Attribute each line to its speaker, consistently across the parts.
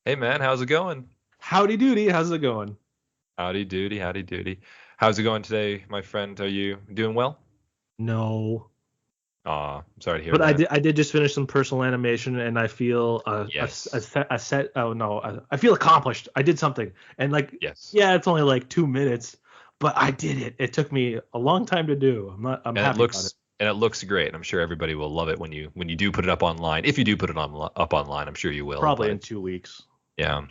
Speaker 1: Hey man, how's it going?
Speaker 2: Howdy doody, how's it going?
Speaker 1: Howdy doody, howdy doody. How's it going today, my friend? Are you doing well?
Speaker 2: No,
Speaker 1: I'm sorry to hear
Speaker 2: but I
Speaker 1: that.
Speaker 2: did I did just finish some personal animation, and I feel
Speaker 1: Yes.
Speaker 2: a set. Oh no, I feel accomplished. I did something, and
Speaker 1: Yes.
Speaker 2: yeah, it's only like 2 minutes, but I did it. It took me a long time to do. I'm
Speaker 1: And it
Speaker 2: happy about it.
Speaker 1: looks great. I'm sure everybody will love it when you do put it up online. If you do put it up online, I'm sure you will.
Speaker 2: Probably in
Speaker 1: But
Speaker 2: 2 weeks.
Speaker 1: yeah.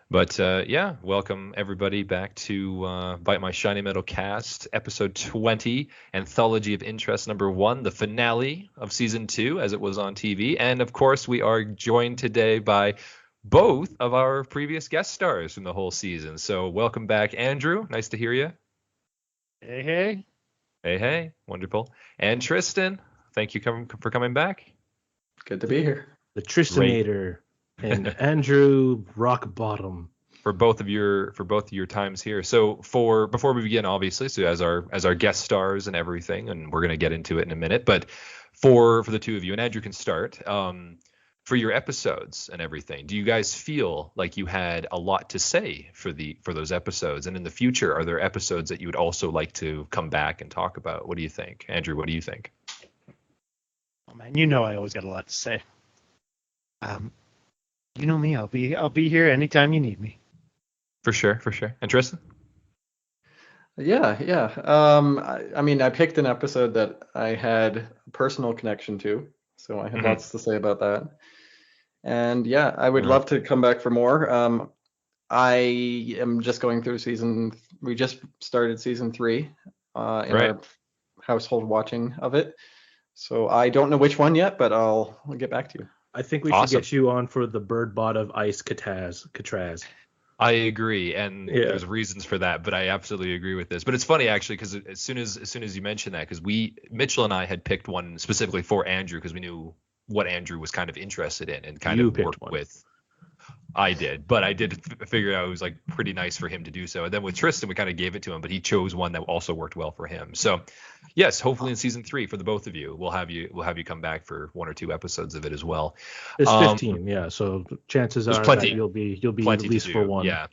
Speaker 1: But yeah, welcome everybody back to Bite My Shiny Metal Cast, episode 20, Anthology of Interest number 1, the finale of season 2 as it was on TV. And of course, we are joined today by both of our previous guest stars from the whole season. So welcome back, Andrew. Nice to hear you.
Speaker 3: Hey, hey.
Speaker 1: Hey, hey, wonderful. And Tristan, thank you for coming back.
Speaker 4: Good to be here.
Speaker 2: The
Speaker 1: Great.
Speaker 2: Tristanator and Andrew Rock Bottom.
Speaker 1: For both of your times here. So for before we begin, obviously, so as our guest stars and everything, and we're gonna get into it in a minute, but for the two of you, and Andrew can start, for your episodes and everything, do you guys feel like you had a lot to say for those episodes? And in the future, are there episodes that you would also like to come back and talk about? What do you think? Andrew, what do you think?
Speaker 3: Oh man, you know I always got a lot to say. Um, you know me, I'll be here anytime you need me.
Speaker 1: For sure, for sure. And Tristan?
Speaker 4: Yeah. I mean, I picked an episode that I had a personal connection to, so I had
Speaker 1: Mhm.
Speaker 4: lots to say about that. And yeah, I would
Speaker 1: Uh,
Speaker 4: love to come back for more. I am just going through we just started season 3 in
Speaker 1: right.
Speaker 4: our household watching of it. So I don't know which one yet, but I'll get back to you.
Speaker 2: I think we should
Speaker 1: Awesome.
Speaker 2: get you on for the Bird Bot of Ice Katraz.
Speaker 1: I agree, and
Speaker 2: Yeah,
Speaker 1: there's reasons for that, but I absolutely agree with this. But it's funny actually because as soon as you mentioned that, because we Mitchell and I had picked one specifically for Andrew because we knew what Andrew was kind of interested in and kind
Speaker 2: you
Speaker 1: of
Speaker 2: picked
Speaker 1: worked
Speaker 2: one.
Speaker 1: with. I did, but I did figure out it was like pretty nice for him to do so. And then with Tristan, we kind of gave it to him, but he chose one that also worked well for him. So, yes, hopefully in season 3 for the both of you, we'll have you come back for 1 or 2 episodes of it as well.
Speaker 2: There's
Speaker 1: Um,
Speaker 2: 15, yeah. So chances
Speaker 1: there's
Speaker 2: are that
Speaker 1: plenty,
Speaker 2: you'll be at
Speaker 1: plenty to
Speaker 2: least for
Speaker 1: do.
Speaker 2: one.
Speaker 1: Yeah.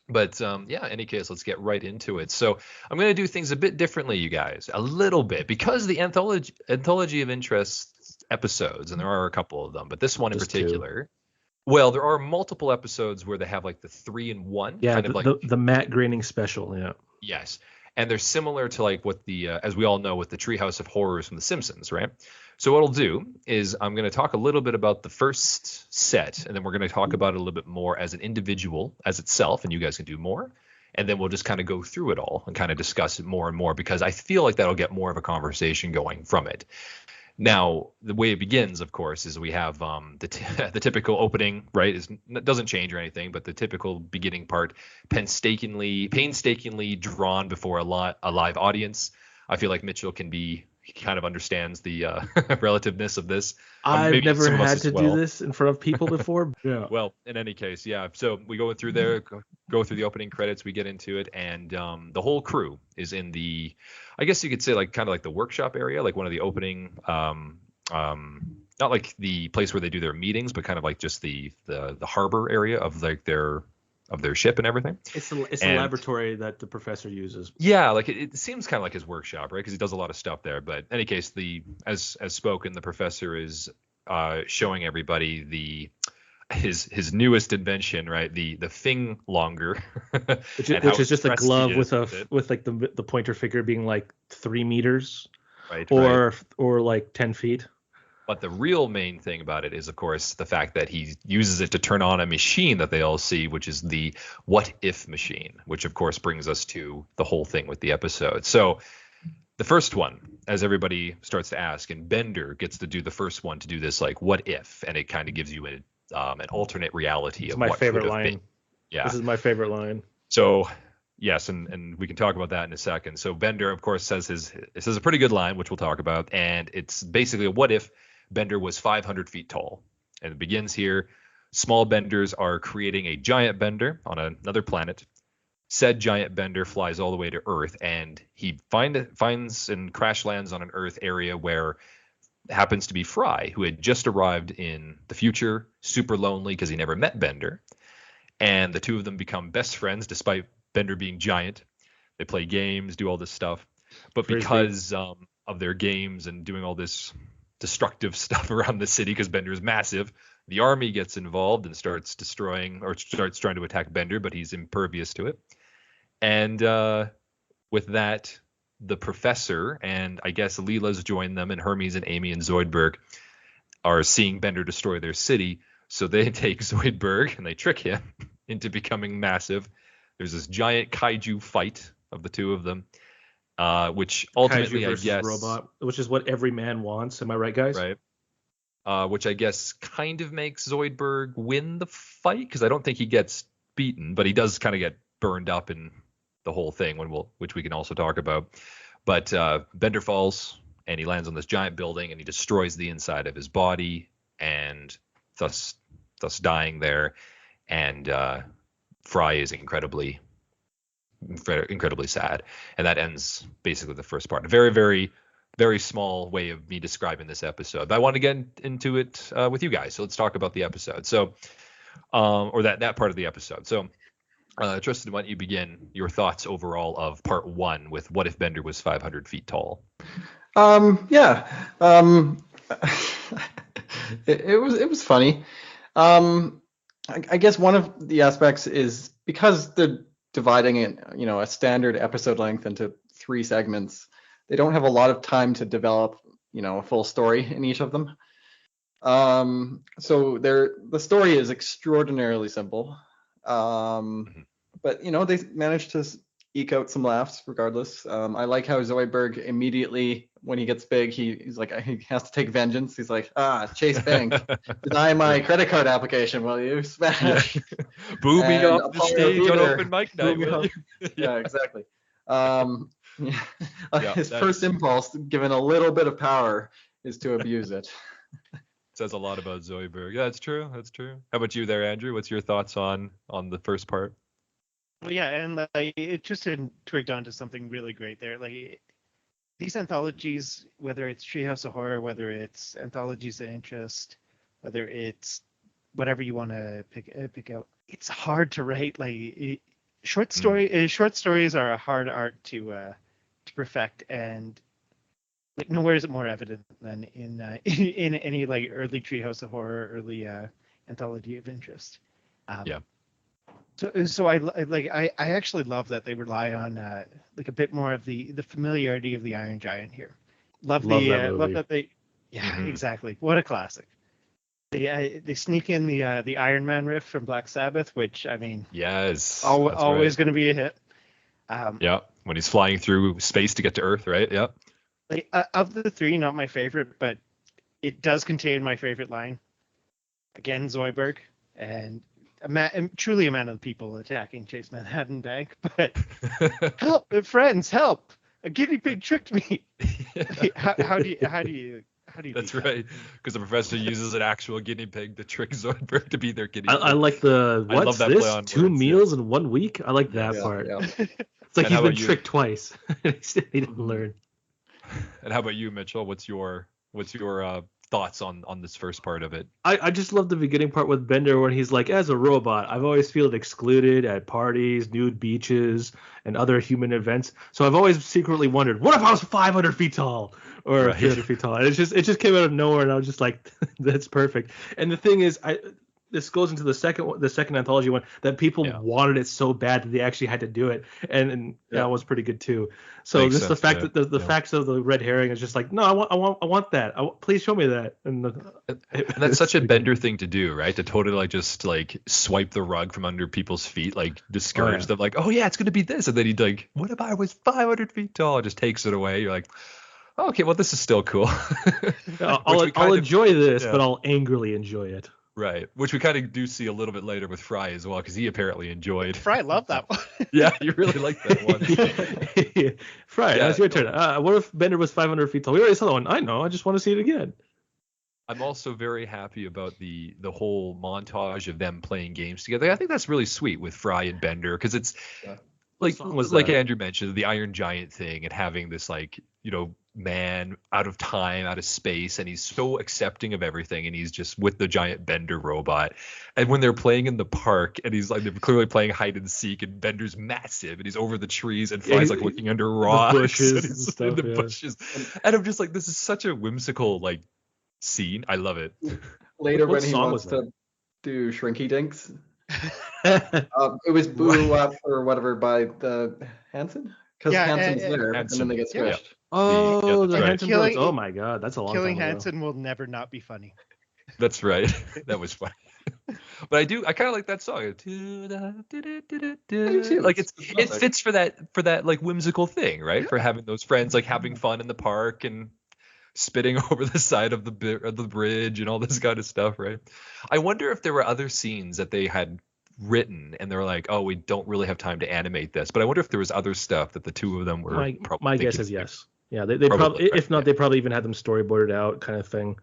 Speaker 1: But yeah, in any case, let's get right into it. So I'm going to do things a bit differently, you guys, a little bit, because the anthology of interest episodes, and there are a couple of them, but this one in
Speaker 2: Just two.
Speaker 1: particular. Well, there are multiple episodes where they have like the 3-in-1
Speaker 2: Yeah,
Speaker 1: kind of
Speaker 2: the,
Speaker 1: like,
Speaker 2: the Matt Groening special. Yeah.
Speaker 1: yes, and they're similar to like what the as we all know with the Treehouse of Horrors from The Simpsons, right? So what I'll do is I'm going to talk a little bit about the first set, and then we're going to talk about it a little bit more as an individual, as itself, and you guys can do more. And then we'll just kind of go through it all and kind of discuss it more and more because I feel like that'll get more of a conversation going from it. Now, the way it begins, of course, is we have the typical opening, right? It doesn't change or anything, but the typical beginning part, painstakingly drawn before a live audience. I feel like Mitchell he kind of understands the relativeness of this.
Speaker 2: I've
Speaker 1: Maybe
Speaker 2: never
Speaker 1: some of us
Speaker 2: had
Speaker 1: as
Speaker 2: to do
Speaker 1: well.
Speaker 2: this in front of people before. Yeah.
Speaker 1: Well, in any case, yeah. So we go through there, go through the opening credits, we get into it, and the whole crew is in I guess you could say like kind of like the workshop area, like one of the opening, not like the place where they do their meetings, but kind of like just the harbor area of like their ship and everything.
Speaker 2: It's the
Speaker 1: And
Speaker 2: laboratory that the professor uses.
Speaker 1: yeah, like it seems kind of like his workshop, right? Because he does a lot of stuff there. But in any case, as spoken, the professor is showing everybody his newest invention, right? The thing longer,
Speaker 2: Which
Speaker 1: and
Speaker 2: is,
Speaker 1: how
Speaker 2: which is just a
Speaker 1: impressed he
Speaker 2: glove
Speaker 1: is
Speaker 2: with
Speaker 1: with it,
Speaker 2: with like the pointer finger being like 3 meters
Speaker 1: right? Right.
Speaker 2: or like 10 feet.
Speaker 1: But the real main thing about it is, of course, the fact that he uses it to turn on a machine that they all see, which is the what if machine, which of course brings us to the whole thing with the episode. So the first one, as everybody starts to ask, and Bender gets to do the first one to do this, like what if, and it kind of gives you an alternate reality
Speaker 2: It's
Speaker 1: of
Speaker 2: my
Speaker 1: what could
Speaker 2: favorite
Speaker 1: have been.
Speaker 2: line.
Speaker 1: Yeah.
Speaker 2: This is my favorite line.
Speaker 1: So yes, and we can talk about that in a second. So Bender, of course, says a pretty good line, which we'll talk about, and it's basically a what if Bender was 500 feet tall, and it begins here. Small benders are creating a giant bender on another planet. Said giant bender flies all the way to Earth, and he finds and crash lands on an Earth area where happens to be Fry, who had just arrived in the future, super lonely because he never met Bender. and the two of them become best friends despite Bender being giant. They play games, do all this stuff, but
Speaker 2: Frisbee.
Speaker 1: because of their games and doing all this destructive stuff around the city, because Bender is massive, the army gets involved and starts destroying or starts trying to attack Bender, but he's impervious to it. And with that, the professor and I guess Leela's joined them, and Hermes and Amy and Zoidberg are seeing Bender destroy their city. So they take Zoidberg and they trick him into becoming massive. There's this giant kaiju fight of the two of them, which ultimately,
Speaker 2: Kaiju
Speaker 1: I
Speaker 2: versus
Speaker 1: guess,
Speaker 2: robot, which is what every man wants. Am I right, guys?
Speaker 1: right? Which I guess kind of makes Zoidberg win the fight, because I don't think he gets beaten, but he does kind of get burned up in the whole thing, which we can also talk about. But Bender falls and he lands on this giant building and he destroys the inside of his body, and thus dying there. And Fry is incredibly sad, and that ends basically the first part. A very, very, very small way of me describing this episode, but I want to get into it with you guys. So let's talk about the episode. So, or that part of the episode. So, Tristan, why don't you begin your thoughts overall of part 1 with what if Bender was 500 feet tall?
Speaker 4: Yeah. It was funny. I guess one of the aspects is because they're dividing it, a standard episode length into 3 segments, they don't have a lot of time to develop, a full story in each of them. So the story is extraordinarily simple. But they managed to eke out some laughs regardless. I like how Zoidberg immediately, when he gets big, he's like, he has to take vengeance. He's like, Chase Bank, deny my credit card application, will you? Smash.
Speaker 1: Booming
Speaker 4: And
Speaker 1: off the stage on
Speaker 4: Theater.
Speaker 1: open mic night. Will you?
Speaker 4: Yeah, exactly. His
Speaker 1: that
Speaker 4: first
Speaker 1: is-
Speaker 4: impulse, given a little bit of power, is to abuse it.
Speaker 1: Says a lot about Zoidberg. Yeah, that's true. That's true. How about you there, Andrew? What's your thoughts on the first part?
Speaker 3: Well, yeah, and it just twigged onto something really great there. Like these anthologies, whether it's Treehouse of Horror, whether it's Anthologies of Interest, whether it's whatever you want to pick out, it's hard to write. Like short stories are a hard art to perfect, and like nowhere is it more evident than in any like early Treehouse of Horror, early Anthology of Interest.
Speaker 1: Yeah.
Speaker 3: So I actually love that they rely on like a bit more of the familiarity of the Iron Giant here. Love that they exactly. What a classic. They sneak in the Iron Man riff from Black Sabbath, which I mean,
Speaker 1: yes,
Speaker 3: always going to be a hit.
Speaker 1: Yeah, when he's flying through space to get to Earth, right? Yeah.
Speaker 3: Like of the 3, not my favorite, but it does contain my favorite line. Again, Zoidberg, and truly a man of the people attacking Chase Manhattan Bank, but help, friends, help! A guinea pig tricked me. How do you?
Speaker 1: That's right, because the professor uses an actual guinea pig to trick Zoidberg to be their guinea pig.
Speaker 2: I like I love that play on 2
Speaker 1: words,
Speaker 2: meals in 1 week. I like that part.
Speaker 4: Yeah.
Speaker 2: It's like
Speaker 1: And
Speaker 2: he's
Speaker 1: how
Speaker 2: been
Speaker 1: about you?
Speaker 2: tricked twice. He didn't learn.
Speaker 1: And how about you, Mitchell? What's your thoughts on this first part of it?
Speaker 2: I just love the beginning part with Bender when he's like, as a robot, I've always felt excluded at parties, nude beaches, and other human events. So I've always secretly wondered, what if I was 500 feet tall or 300 feet tall? And it just came out of nowhere, and I was just like, that's perfect. And the thing is, this goes into the second anthology one, that people wanted it so bad that they actually had to do it, and that was pretty good too. So
Speaker 1: Makes
Speaker 2: just the
Speaker 1: sense,
Speaker 2: fact that the facts of the red herring is just like, no, I want that. Please show me that. And
Speaker 1: that's such a Bender thing to do, right? To totally just like swipe the rug from under people's feet, like discourage them, like, oh yeah, it's gonna be this, and then he'd like, what if I was 500 feet tall? Just takes it away. You're like, oh, okay, well this is still cool.
Speaker 2: I'll enjoy this, but I'll angrily enjoy it.
Speaker 1: Right, which we kind of do see a little bit later with Fry as well, because he apparently enjoyed.
Speaker 3: Fry loved that one.
Speaker 1: Yeah, you really liked that one.
Speaker 2: Fry, that's your turn. What if Bender was 500 feet tall? We already saw that one. I know. I just want to see it again.
Speaker 1: I'm also very happy about the whole montage of them playing games together. I think that's really sweet with Fry and Bender, because it's like Andrew mentioned, the Iron Giant thing, and having this like man out of time, out of space, and he's so accepting of everything, and he's just with the giant Bender robot. And when they're playing in the park, and he's like, they're clearly playing hide and seek, and Bender's massive, and he's over the trees, and Fry's like looking under rocks,
Speaker 2: the bushes
Speaker 1: and
Speaker 2: and
Speaker 1: he's
Speaker 2: stuff,
Speaker 1: in the bushes. And I'm just like, this is such a whimsical like scene. I love it.
Speaker 4: Later,
Speaker 2: What
Speaker 4: when he
Speaker 2: song
Speaker 4: wants
Speaker 2: was that?
Speaker 4: to do Shrinky Dinks, it was boo up or whatever by the Hanson, because
Speaker 3: Yeah,
Speaker 4: Hanson's there,
Speaker 1: Hanson.
Speaker 4: and then they get
Speaker 1: Yeah.
Speaker 4: squished.
Speaker 2: Oh,
Speaker 1: that's
Speaker 2: the
Speaker 1: right.
Speaker 2: Hanson brothers. Oh my God, that's a long
Speaker 3: Killing
Speaker 2: time ago.
Speaker 3: Hanson will never not be funny.
Speaker 1: That's right. That was funny. But I kind of like that song. Like it fits for that like whimsical thing, right? For having those friends like having fun in the park and spitting over the side of the bridge and all this kind of stuff, right? I wonder if there were other scenes that they had written and they're like, oh, we don't really have time to animate this. But I wonder if there was other stuff that the two of them were
Speaker 2: My guess is yes. Yeah, they probably, if not, they probably even had them storyboarded out, kind of thing.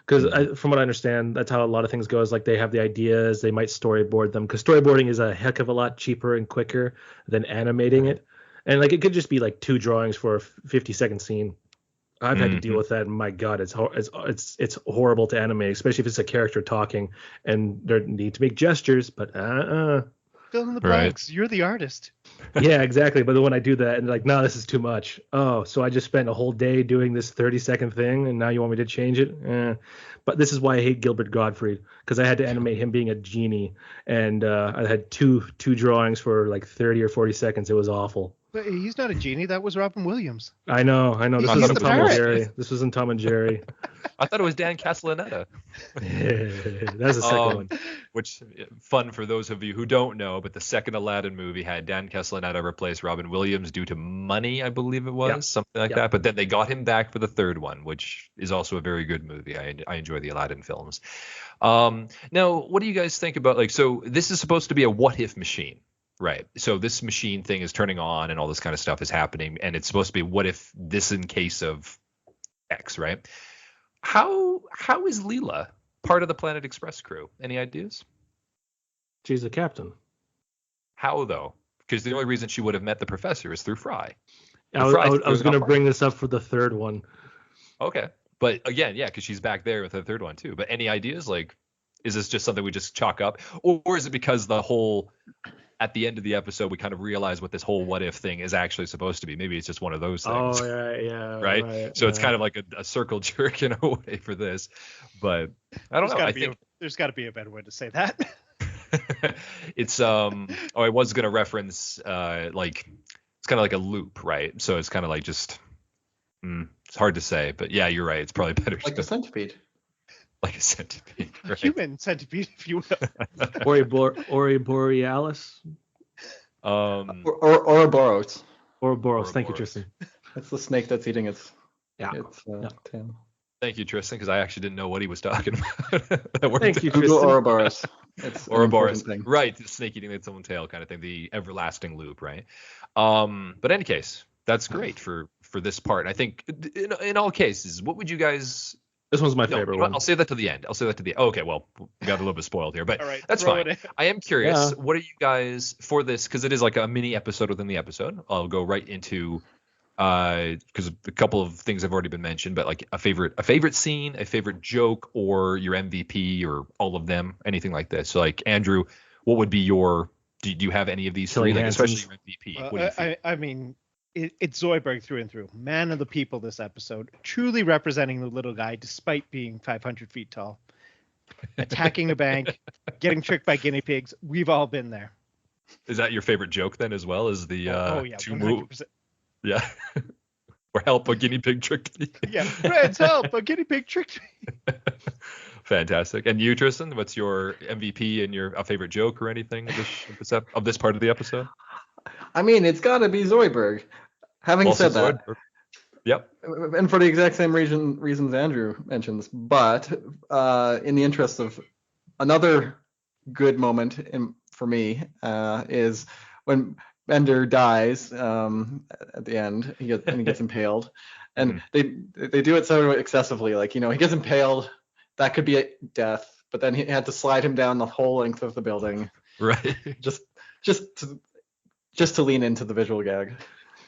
Speaker 2: Because from what I understand, that's how a lot of things go. Is like they have the ideas, they might storyboard them. Because storyboarding is a heck of a lot cheaper and quicker than animating it. And like it could just be like 2 drawings for a 50-second scene. I've had to deal with that, and my God, it's horrible to animate, especially if it's a character talking and they need to make gestures. But
Speaker 3: Fill in the blanks. You're the artist.
Speaker 2: Yeah, exactly. But then when I do that and like, no, this is too much. Oh, so I just spent a whole day doing this 30-second thing, and now you want me to change it? But this is why I hate Gilbert Gottfried, because I had to animate him being a genie, and I had two drawings for like 30 or 40 seconds. It was awful.
Speaker 3: But he's not a genie. That was Robin Williams.
Speaker 2: I know. This was in Tom and Jerry. This was in Tom and Jerry.
Speaker 1: I thought it was Dan Castellaneta.
Speaker 2: That's the second one.
Speaker 1: Which, fun for those of you who don't know, but the second Aladdin movie had Dan Castellaneta replace Robin Williams due to money, I believe it was, something like that. But then they got him back for the third one, which is also a very good movie. I enjoy the Aladdin films. Now, what do you guys think about, like, so this is supposed to be a what if machine. Right. So this machine thing is turning on and all this kind of stuff is happening. And it's supposed to be what if this in case of X, right? How is Leela part of the Planet Express crew? Any ideas?
Speaker 2: She's the captain.
Speaker 1: How, though? Because the only reason she would have met the professor is through Fry.
Speaker 2: I was going to bring this up for the third one.
Speaker 1: Okay. But again, yeah, because she's back there with the third one, too. But any ideas? Like, is this just something we just chalk up? Or is it because the whole... at the end of the episode, we kind of realize what this whole what if thing is actually supposed to be. Maybe it's just one of those things.
Speaker 2: Oh, yeah.
Speaker 1: Right? So it's kind of like a circle jerk in a way for this. But I don't know. I think
Speaker 3: there's got to be a better way to say that.
Speaker 1: It's I was going to reference like it's kind of like a loop, right? So it's kind of like just it's hard to say, but yeah, you're right. It's probably better.
Speaker 4: Like a centipede.
Speaker 1: Like a centipede.
Speaker 3: A
Speaker 1: right?
Speaker 3: human centipede, if you will.
Speaker 2: Ori Borealis.
Speaker 4: Ouroboros.
Speaker 2: Ouroboros. Thank you, Tristan.
Speaker 4: That's the snake that's eating its tail.
Speaker 1: Thank you, Tristan, because I actually didn't know what he was talking about.
Speaker 2: Thank you,
Speaker 4: Google
Speaker 2: Tristan.
Speaker 4: Ouroboros. It's
Speaker 1: Ouroboros,
Speaker 4: thing.
Speaker 1: right? The snake eating its own tail kind of thing, the everlasting loop, right? But in any case, that's great for this part. I think in all cases, what would you guys?
Speaker 2: This one's my favorite one.
Speaker 1: I'll say that to the end. Okay, well, we got a little bit spoiled here, but
Speaker 3: right,
Speaker 1: that's fine. I am curious. What are you guys for this? Because it is like a mini episode within the episode. I'll go right into because a couple of things have already been mentioned, but like a favorite scene, a favorite joke, or your MVP, or all of them, anything like this. So like Andrew, what would be your? Do you have any of these three? Like, especially your MVP.
Speaker 3: I mean. It's Zoidberg through and through. Man of the people this episode. Truly representing the little guy despite being 500 feet tall. Attacking a bank, getting tricked by guinea pigs. We've all been there.
Speaker 1: Is that your favorite joke then as well? Is the
Speaker 3: yeah, 100%.
Speaker 1: Yeah. Or help, a guinea pig tricked me.
Speaker 3: Yeah. Friends, help, a guinea pig tricked me.
Speaker 1: Fantastic. And you, Tristan, what's your MVP and your favorite joke or anything of this part of the episode?
Speaker 4: I mean, it's got to be Zoidberg. Having said that,
Speaker 1: yep,
Speaker 4: and for the exact same reasons Andrew mentions, but in the interest of another good moment for me is when Bender dies at the end. He gets impaled, and they do it so excessively. Like, he gets impaled, that could be a death, but then he had to slide him down the whole length of the building,
Speaker 1: right?
Speaker 4: Just to lean into the visual gag.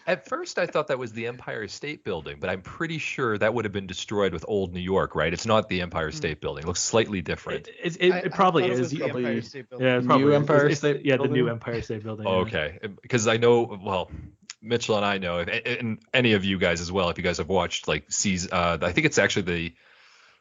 Speaker 1: At first, I thought that was the Empire State Building, but I'm pretty sure that would have been destroyed with old New York, right? It's not the Empire State Building. It looks slightly different.
Speaker 2: It probably
Speaker 3: thought it
Speaker 2: is.
Speaker 3: was the
Speaker 4: Probably
Speaker 3: Empire State Building.
Speaker 2: Yeah, it
Speaker 4: the
Speaker 2: probably
Speaker 4: new
Speaker 2: is.
Speaker 4: Empire State
Speaker 2: Yeah, the new
Speaker 4: Building?
Speaker 2: Empire State Building.
Speaker 1: Oh,
Speaker 2: Yeah.
Speaker 1: okay, because I know, well, Mitchell and I know, and any of you guys as well, if you guys have watched like I think it's actually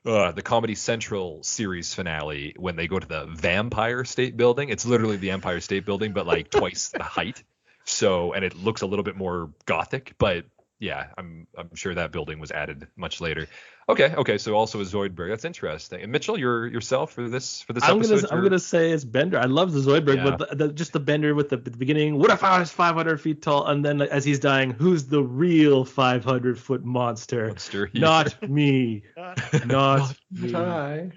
Speaker 1: the Comedy Central series finale when they go to the Vampire State Building. It's literally the Empire State Building, but like twice the height. So, and it looks a little bit more gothic, but yeah, I'm sure that building was added much later. Okay. So also a Zoidberg. That's interesting. And Mitchell, yourself for this episode.
Speaker 2: I'm gonna say it's Bender. I love the Zoidberg,
Speaker 1: Yeah.
Speaker 2: but just the Bender with the beginning. What if I was 500 feet tall? And then as he's dying, who's the real 500-foot monster?
Speaker 1: Yeah.
Speaker 2: Not me. Not me.
Speaker 4: Hi.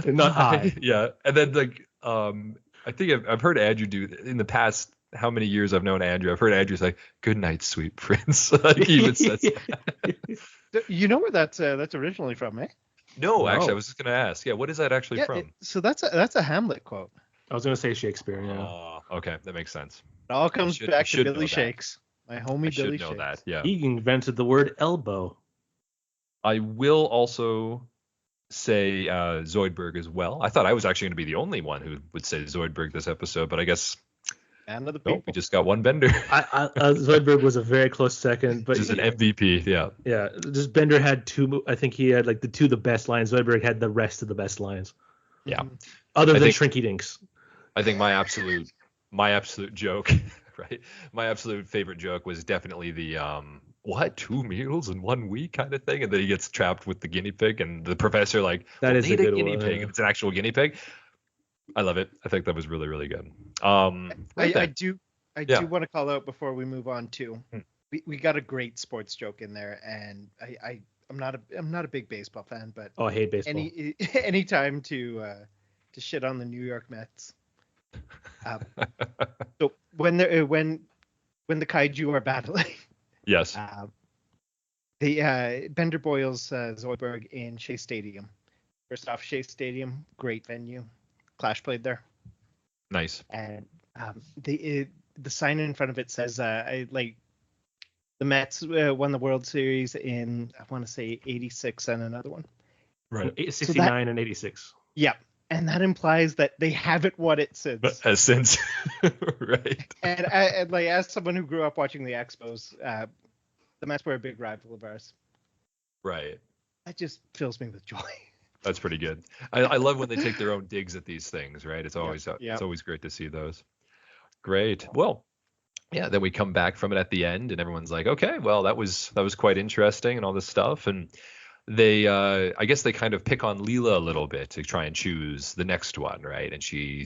Speaker 2: Not I.
Speaker 1: Yeah, and then like I think I've heard Andrew do in the past. How many years I've known Andrew? I've heard Andrew say, "Good night, sweet prince." Like he even says.
Speaker 3: You know where that's originally from, eh?
Speaker 1: No, actually,
Speaker 2: No.
Speaker 1: I was just gonna ask. Yeah, what is that actually from?
Speaker 3: So that's a Hamlet quote.
Speaker 2: I was gonna say Shakespeare. Yeah.
Speaker 1: Oh, okay, that makes sense.
Speaker 3: It all comes
Speaker 1: should- I
Speaker 3: back to
Speaker 1: should know
Speaker 3: Billy
Speaker 1: that.
Speaker 3: Shakes. My homie
Speaker 1: I should
Speaker 3: Billy
Speaker 1: know
Speaker 3: Shakes.
Speaker 1: that. Yeah.
Speaker 2: He invented the word elbow.
Speaker 1: I will also say Zoidberg as well. I thought I was actually going to be the only one who would say Zoidberg this episode, but I guess
Speaker 3: Man of the people.
Speaker 1: we just got one Bender.
Speaker 2: Zoidberg was a very close second, but
Speaker 1: Just an MVP. Yeah.
Speaker 2: yeah, just Bender had two. I think he had like the best lines. Zoidberg had the rest of the best lines,
Speaker 1: Yeah.
Speaker 2: other
Speaker 1: I
Speaker 2: than
Speaker 1: think-
Speaker 2: Shrinky Dinks.
Speaker 1: I think my absolute joke, right? My absolute favorite joke was definitely the what, 2 meals in 1 week kind of thing, and then he gets trapped with the guinea pig, and the professor like,
Speaker 2: That
Speaker 1: "We'll
Speaker 2: is a
Speaker 1: need
Speaker 2: good
Speaker 1: guinea
Speaker 2: one,
Speaker 1: pig,
Speaker 2: yeah.
Speaker 1: and it's an actual guinea pig." I love it. I think that was really, really good. Right
Speaker 3: I
Speaker 1: then.
Speaker 3: do
Speaker 1: Yeah.
Speaker 3: want to call out before we move on too.
Speaker 1: Hmm.
Speaker 3: We got a great sports joke in there, and I'm not a big baseball fan, but
Speaker 2: Oh, I hate baseball.
Speaker 3: any time to shit on the New York Mets. So when the kaiju are battling,
Speaker 1: Yes.
Speaker 3: the Bender boils Zoidberg in Shea Stadium. First off, Shea Stadium, great venue. Clash played there,
Speaker 1: Nice.
Speaker 3: and the sign in front of it says the Mets won the World Series in, I want to say, 86 and another one.
Speaker 1: Right.
Speaker 2: 69 and 86.
Speaker 3: Yeah, and that implies that they haven't won it since.
Speaker 1: But as since, right.
Speaker 3: And like, as someone who grew up watching the Expos, the Mets were a big rival of ours.
Speaker 1: Right.
Speaker 3: That just fills me with joy.
Speaker 1: That's pretty good. I love when they take their own digs at these things, right? It's always
Speaker 3: Yep.
Speaker 1: it's always great to see those. Great. Well, yeah, then we come back from it at the end and everyone's like, "Okay, well, that was quite interesting and all this stuff." And they I guess they kind of pick on Leela a little bit to try and choose the next one, right? And she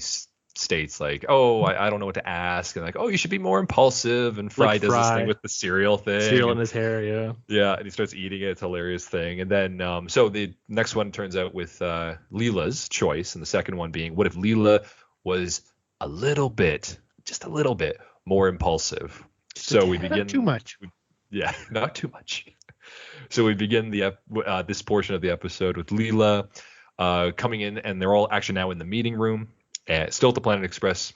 Speaker 1: states like, "Oh, I don't know what to ask," and like, "Oh, you should be more impulsive." And Fry
Speaker 2: Like
Speaker 1: does this
Speaker 2: Fry.
Speaker 1: thing with the cereal thing.
Speaker 2: Cereal in
Speaker 1: and-
Speaker 2: his hair, yeah.
Speaker 1: yeah, and he starts eating it. It's a hilarious thing. And then, so the next one turns out with Leela's choice, and the second one being, what if Leela was just a little bit more impulsive? So we begin.
Speaker 3: Not too much.
Speaker 1: Yeah, not too much. So we begin this portion of the episode with Leela coming in, and they're all actually now in the meeting room, still at the Planet Express.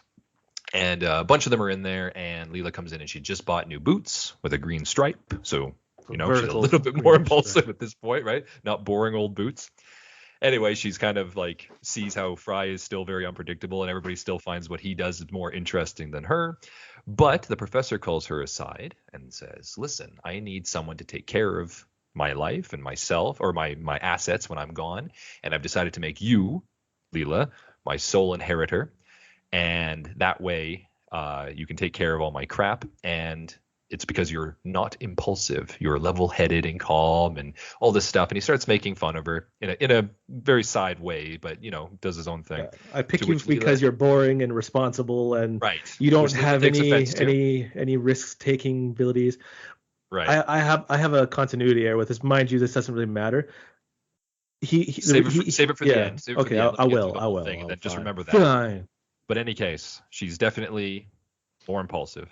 Speaker 1: And a bunch of them are in there, and Leela comes in, and she just bought new boots with a green stripe. So, she's a
Speaker 2: Vertical
Speaker 1: little bit
Speaker 2: green
Speaker 1: more impulsive
Speaker 2: stripe.
Speaker 1: at this point, right? Not boring old boots. Anyway, she's kind of like sees how Fry is still very unpredictable, and everybody still finds what he does is more interesting than her. But the professor calls her aside and says, "Listen, I need someone to take care of my life and myself, or my assets when I'm gone. And I've decided to make you, Leela, my sole inheritor. And that way you can take care of all my crap. And it's because you're not impulsive. You're level-headed and calm and all this stuff." And he starts making fun of her in a very side way, but, does his own thing.
Speaker 2: I pick
Speaker 1: To
Speaker 2: you
Speaker 1: which
Speaker 2: because
Speaker 1: Leela-
Speaker 2: you're boring and responsible, and
Speaker 1: Right.
Speaker 2: you don't
Speaker 1: Which Leela
Speaker 2: have
Speaker 1: takes offense to.
Speaker 2: any risk-taking abilities.
Speaker 1: Right.
Speaker 2: I have a continuity error with this. Mind you, this doesn't really matter.
Speaker 1: Save it for the end. Save it for
Speaker 2: Okay,
Speaker 1: the end.
Speaker 2: I
Speaker 1: Let me get
Speaker 2: will.
Speaker 1: through the
Speaker 2: I
Speaker 1: whole
Speaker 2: will.
Speaker 1: thing, and then just
Speaker 2: Fine.
Speaker 1: remember that.
Speaker 2: Fine.
Speaker 1: But in any case, she's definitely more impulsive.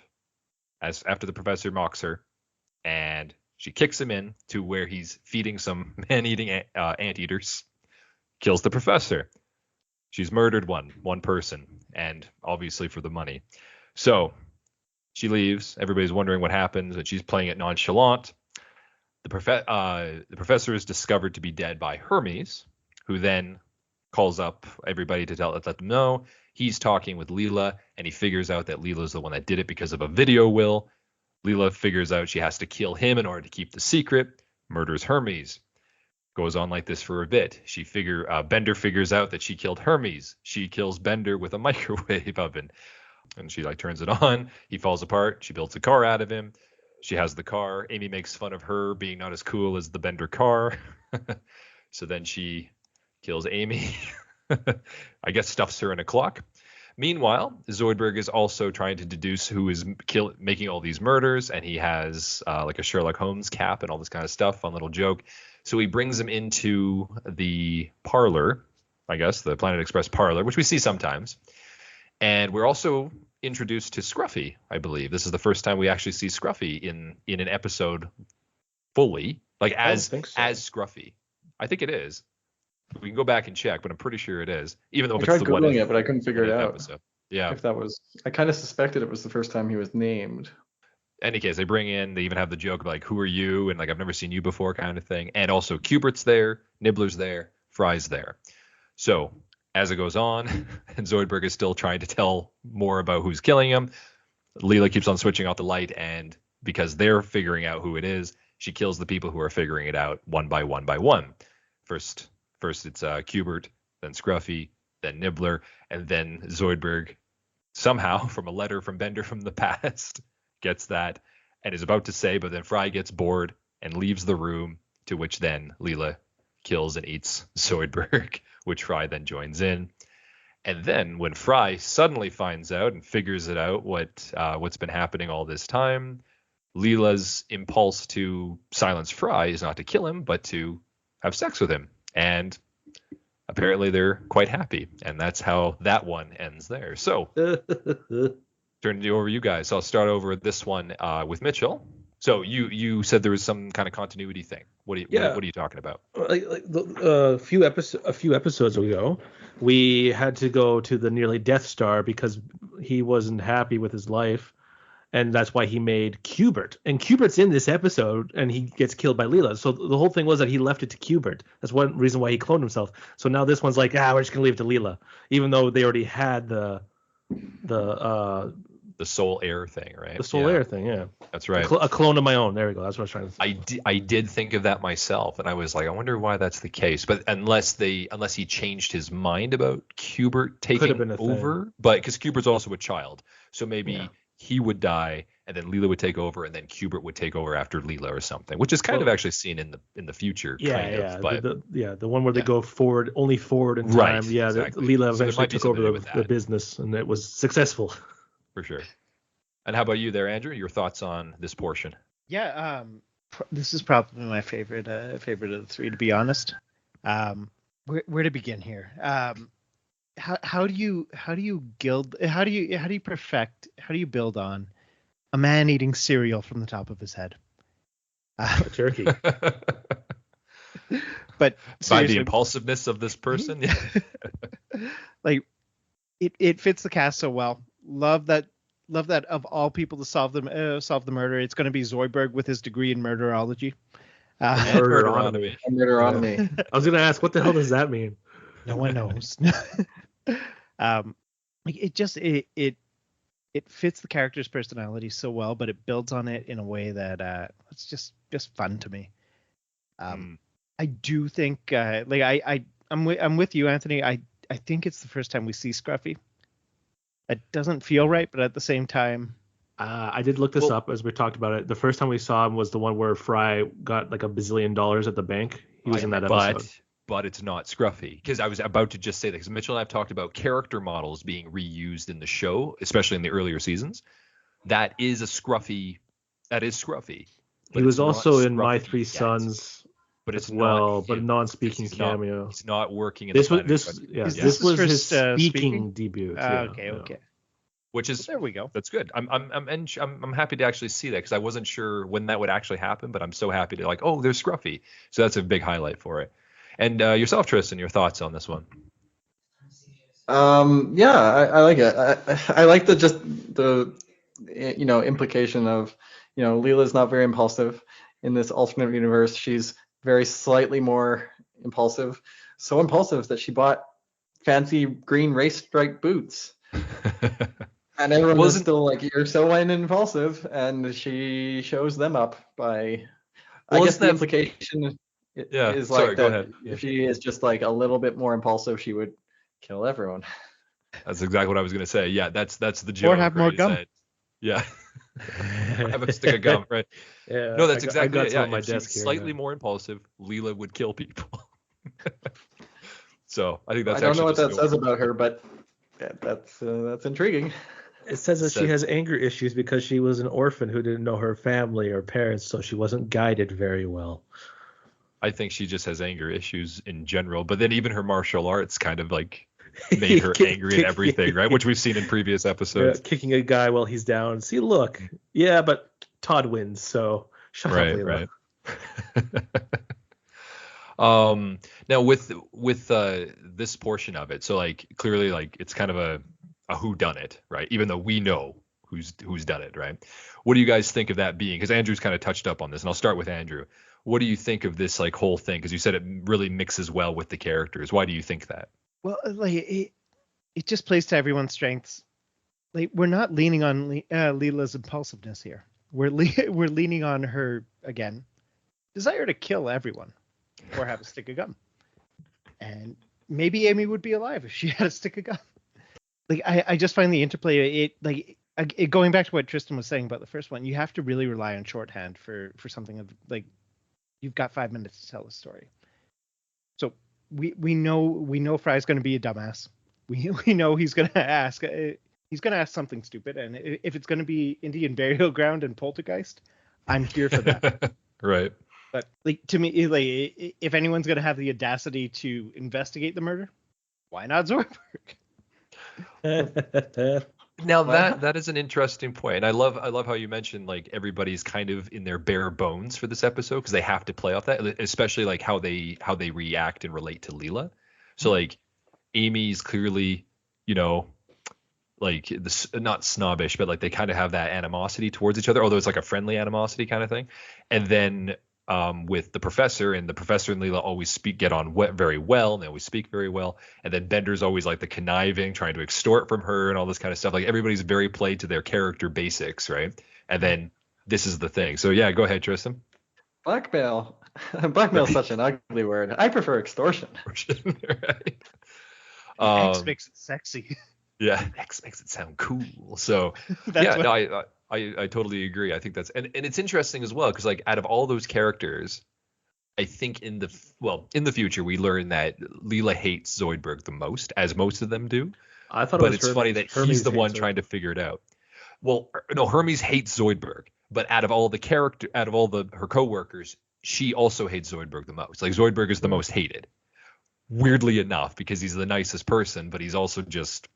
Speaker 1: As after the professor mocks her, and she kicks him in to where he's feeding some man-eating anteaters, kills the professor. She's murdered one person, and obviously for the money. So She leaves. Everybody's wondering what happens, and she's playing it nonchalant. The professor is discovered to be dead by Hermes, who then calls up everybody to let them know. He's talking with Leela, and he figures out that Leela's the one that did it because of a video will. Leela figures out she has to kill him in order to keep the secret, murders Hermes. Goes on like this for a bit. Bender figures out that she killed Hermes. She kills Bender with a microwave oven. And she turns it on. He falls apart. She builds a car out of him. She has the car. Amy makes fun of her being not as cool as the Bender car. So then she kills Amy. I guess stuffs her in a clock. Meanwhile, Zoidberg is also trying to deduce who is making all these murders, and he has a Sherlock Holmes cap and all this kind of stuff, fun little joke. So he brings him into the parlor, I guess, the Planet Express parlor, which we see sometimes. And we're also introduced to Scruffy, I believe. This is the first time we actually see Scruffy in an episode fully, as Scruffy. I think it is. We can go back and check, but I'm pretty sure it is. Even though
Speaker 4: I tried Googling it, but I couldn't figure it out.
Speaker 1: Episode. Yeah.
Speaker 4: If that was, I kind of suspected it was the first time he was named.
Speaker 1: In any case, they even have the joke of who are you? And I've never seen you before kind of thing. And also Cubert's there, Nibbler's there, Fry's there. So as it goes on, and Zoidberg is still trying to tell more about who's killing him, Leela keeps on switching off the light, and because they're figuring out who it is, she kills the people who are figuring it out one by one by one. First it's Cubert, then Scruffy, then Nibbler, and then Zoidberg somehow, from a letter from Bender from the past, gets that and is about to say, but then Fry gets bored and leaves the room, to which then Leela kills and eats Zoidberg, which Fry then joins in. And then when Fry suddenly finds out and figures it out what's been happening all this time, Leela's impulse to silence Fry is not to kill him, but to have sex with him. And apparently they're quite happy. And that's how that one ends there. So turn it over to you guys. So I'll start over this one with Mitchell. So you said there was some kind of continuity thing. What are you talking about?
Speaker 2: A few episodes ago, we had to go to the nearly Death Star because he wasn't happy with his life, and that's why he made Cubert. And Cubert's in this episode, and he gets killed by Leela. So the whole thing was that he left it to Cubert. That's one reason why he cloned himself. So now this one's we're just gonna leave it to Leela, even though they already had the
Speaker 1: soul heir thing, right?
Speaker 2: The soul heir thing, yeah.
Speaker 1: That's right.
Speaker 2: A clone of my own. There we go. That's what I was trying to say.
Speaker 1: I did think of that myself, and I was I wonder why that's the case. But unless he changed his mind about Cubert taking over, but because Cubert's also a child, so maybe he would die, and then Leela would take over, and then Cubert would take over after Leela or something, which is kind of actually seen in the future. But
Speaker 2: the one where they go forward in time.
Speaker 1: Right,
Speaker 2: yeah,
Speaker 1: exactly.
Speaker 2: Leela eventually took over the business, and it was successful.
Speaker 1: For sure. And how about you there, Andrew? Your thoughts on this portion?
Speaker 3: Yeah, this is probably my favorite of the three, to be honest. Where to begin here? How do you build on a man eating cereal from the top of his head?
Speaker 2: Turkey.
Speaker 3: But
Speaker 1: by the impulsiveness of this person,
Speaker 3: it fits the cast so well. Love that of all people to solve the murder, it's going to be Zoidberg with his degree in murderology.
Speaker 2: Murderonomy. I was going to ask, what the hell does that mean?
Speaker 3: No one knows. It fits the character's personality so well, but it builds on it in a way that it's just fun to me. I do think I'm with you, Anthony. I think it's the first time we see Scruffy. It doesn't feel right, but at the same time,
Speaker 2: I did look this up as we talked about it. The first time we saw him was the one where Fry got $1 billion at the bank. He was in that episode.
Speaker 1: But it's not Scruffy, because I was about to just say that, because Mitchell and I have talked about character models being reused in the show, especially in the earlier seasons. That is Scruffy.
Speaker 2: He was also in My Three Sons.
Speaker 1: But it's
Speaker 2: but a non-speaking cameo.
Speaker 1: He's not working in
Speaker 2: this
Speaker 1: the
Speaker 2: this was his speaking debut.
Speaker 3: Okay.
Speaker 1: Which is,
Speaker 3: there we go.
Speaker 1: That's good. I'm happy to actually see that, because I wasn't sure when that would actually happen, but I'm so happy to there's Scruffy. So that's a big highlight for it. And yourself, Tristan, your thoughts on this one?
Speaker 4: I like it. I like the implication of, Leela's not very impulsive. In this alternate universe, she's very slightly more impulsive. So impulsive that she bought fancy green race stripe boots. And everyone was still like, you're so impulsive, and she shows them up by. I guess the implication is like that if she is just like a little bit more impulsive, she would kill everyone.
Speaker 1: That's exactly what I was gonna say. Yeah, that's the joke.
Speaker 3: Or have more gum.
Speaker 1: Yeah. Have a stick of gum, right?
Speaker 2: Yeah.
Speaker 1: No, that's exactly it.
Speaker 2: Yeah,
Speaker 1: Yeah, if she's slightly more impulsive, Leela would kill people. So I think that's.
Speaker 4: I don't know what that says about her, but that's intriguing.
Speaker 2: It says that she has anger issues because she was an orphan who didn't know her family or parents, so she wasn't guided very well.
Speaker 1: I think she just has anger issues in general, but then even her martial arts kind of like made her angry at everything, right? Which we've seen in previous episodes.
Speaker 2: Yeah, kicking a guy while he's down. See, look. Yeah, but Todd wins, so shut up, Leela.
Speaker 1: Right. Now with this portion of it, so like clearly like it's kind of a whodunit, right? Even though we know who's done it, right? What do you guys think of that being? Because Andrew's kind of touched up on this, and I'll start with Andrew. What do you think of this like whole thing? Because you said it really mixes well with the characters. Why do you think that?
Speaker 3: Well, like it just plays to everyone's strengths. Like we're not leaning on Leela's impulsiveness here. We're leaning on her again desire to kill everyone or have a stick of gum. And maybe Amy would be alive if she had a stick of gum. Like I just find the interplay going back to what Tristan was saying about the first one. You have to really rely on shorthand for something of like you've got 5 minutes to tell a story. So we know Fry's going to be a dumbass. We know he's going to ask something stupid, and if it's going to be Indian Burial Ground and Poltergeist, I'm here for that.
Speaker 1: Right.
Speaker 3: But like to me, like if anyone's going to have the audacity to investigate the murder, why not Zoidberg?
Speaker 1: Now that is an interesting point, and I love how you mentioned like everybody's kind of in their bare bones for this episode because they have to play off that, especially like how they react and relate to Leela. So like Amy's clearly, like this not snobbish, but like they kind of have that animosity towards each other, although it's like a friendly animosity kind of thing. And then with the professor and Leela always get on very well, and they always speak very well. And then Bender's always like the conniving, trying to extort from her and all this kind of stuff. Like everybody's very played to their character basics, right? And then this is the thing. So yeah, go ahead, Tristan.
Speaker 4: Blackmail. Blackmail is such an ugly word. I prefer extortion.
Speaker 1: Right.
Speaker 3: X makes it sexy.
Speaker 1: Yeah, X makes it sound cool. So I totally agree. I think that's and it's interesting as well because like out of all those characters, I think in the future we learn that Leela hates Zoidberg the most, as most of them do.
Speaker 2: I thought,
Speaker 1: but it's funny that he's the one trying to figure it out. Well, no, Hermes hates Zoidberg, but out of all her coworkers, she also hates Zoidberg the most. Like Zoidberg is the most hated, weirdly enough, because he's the nicest person, but he's also just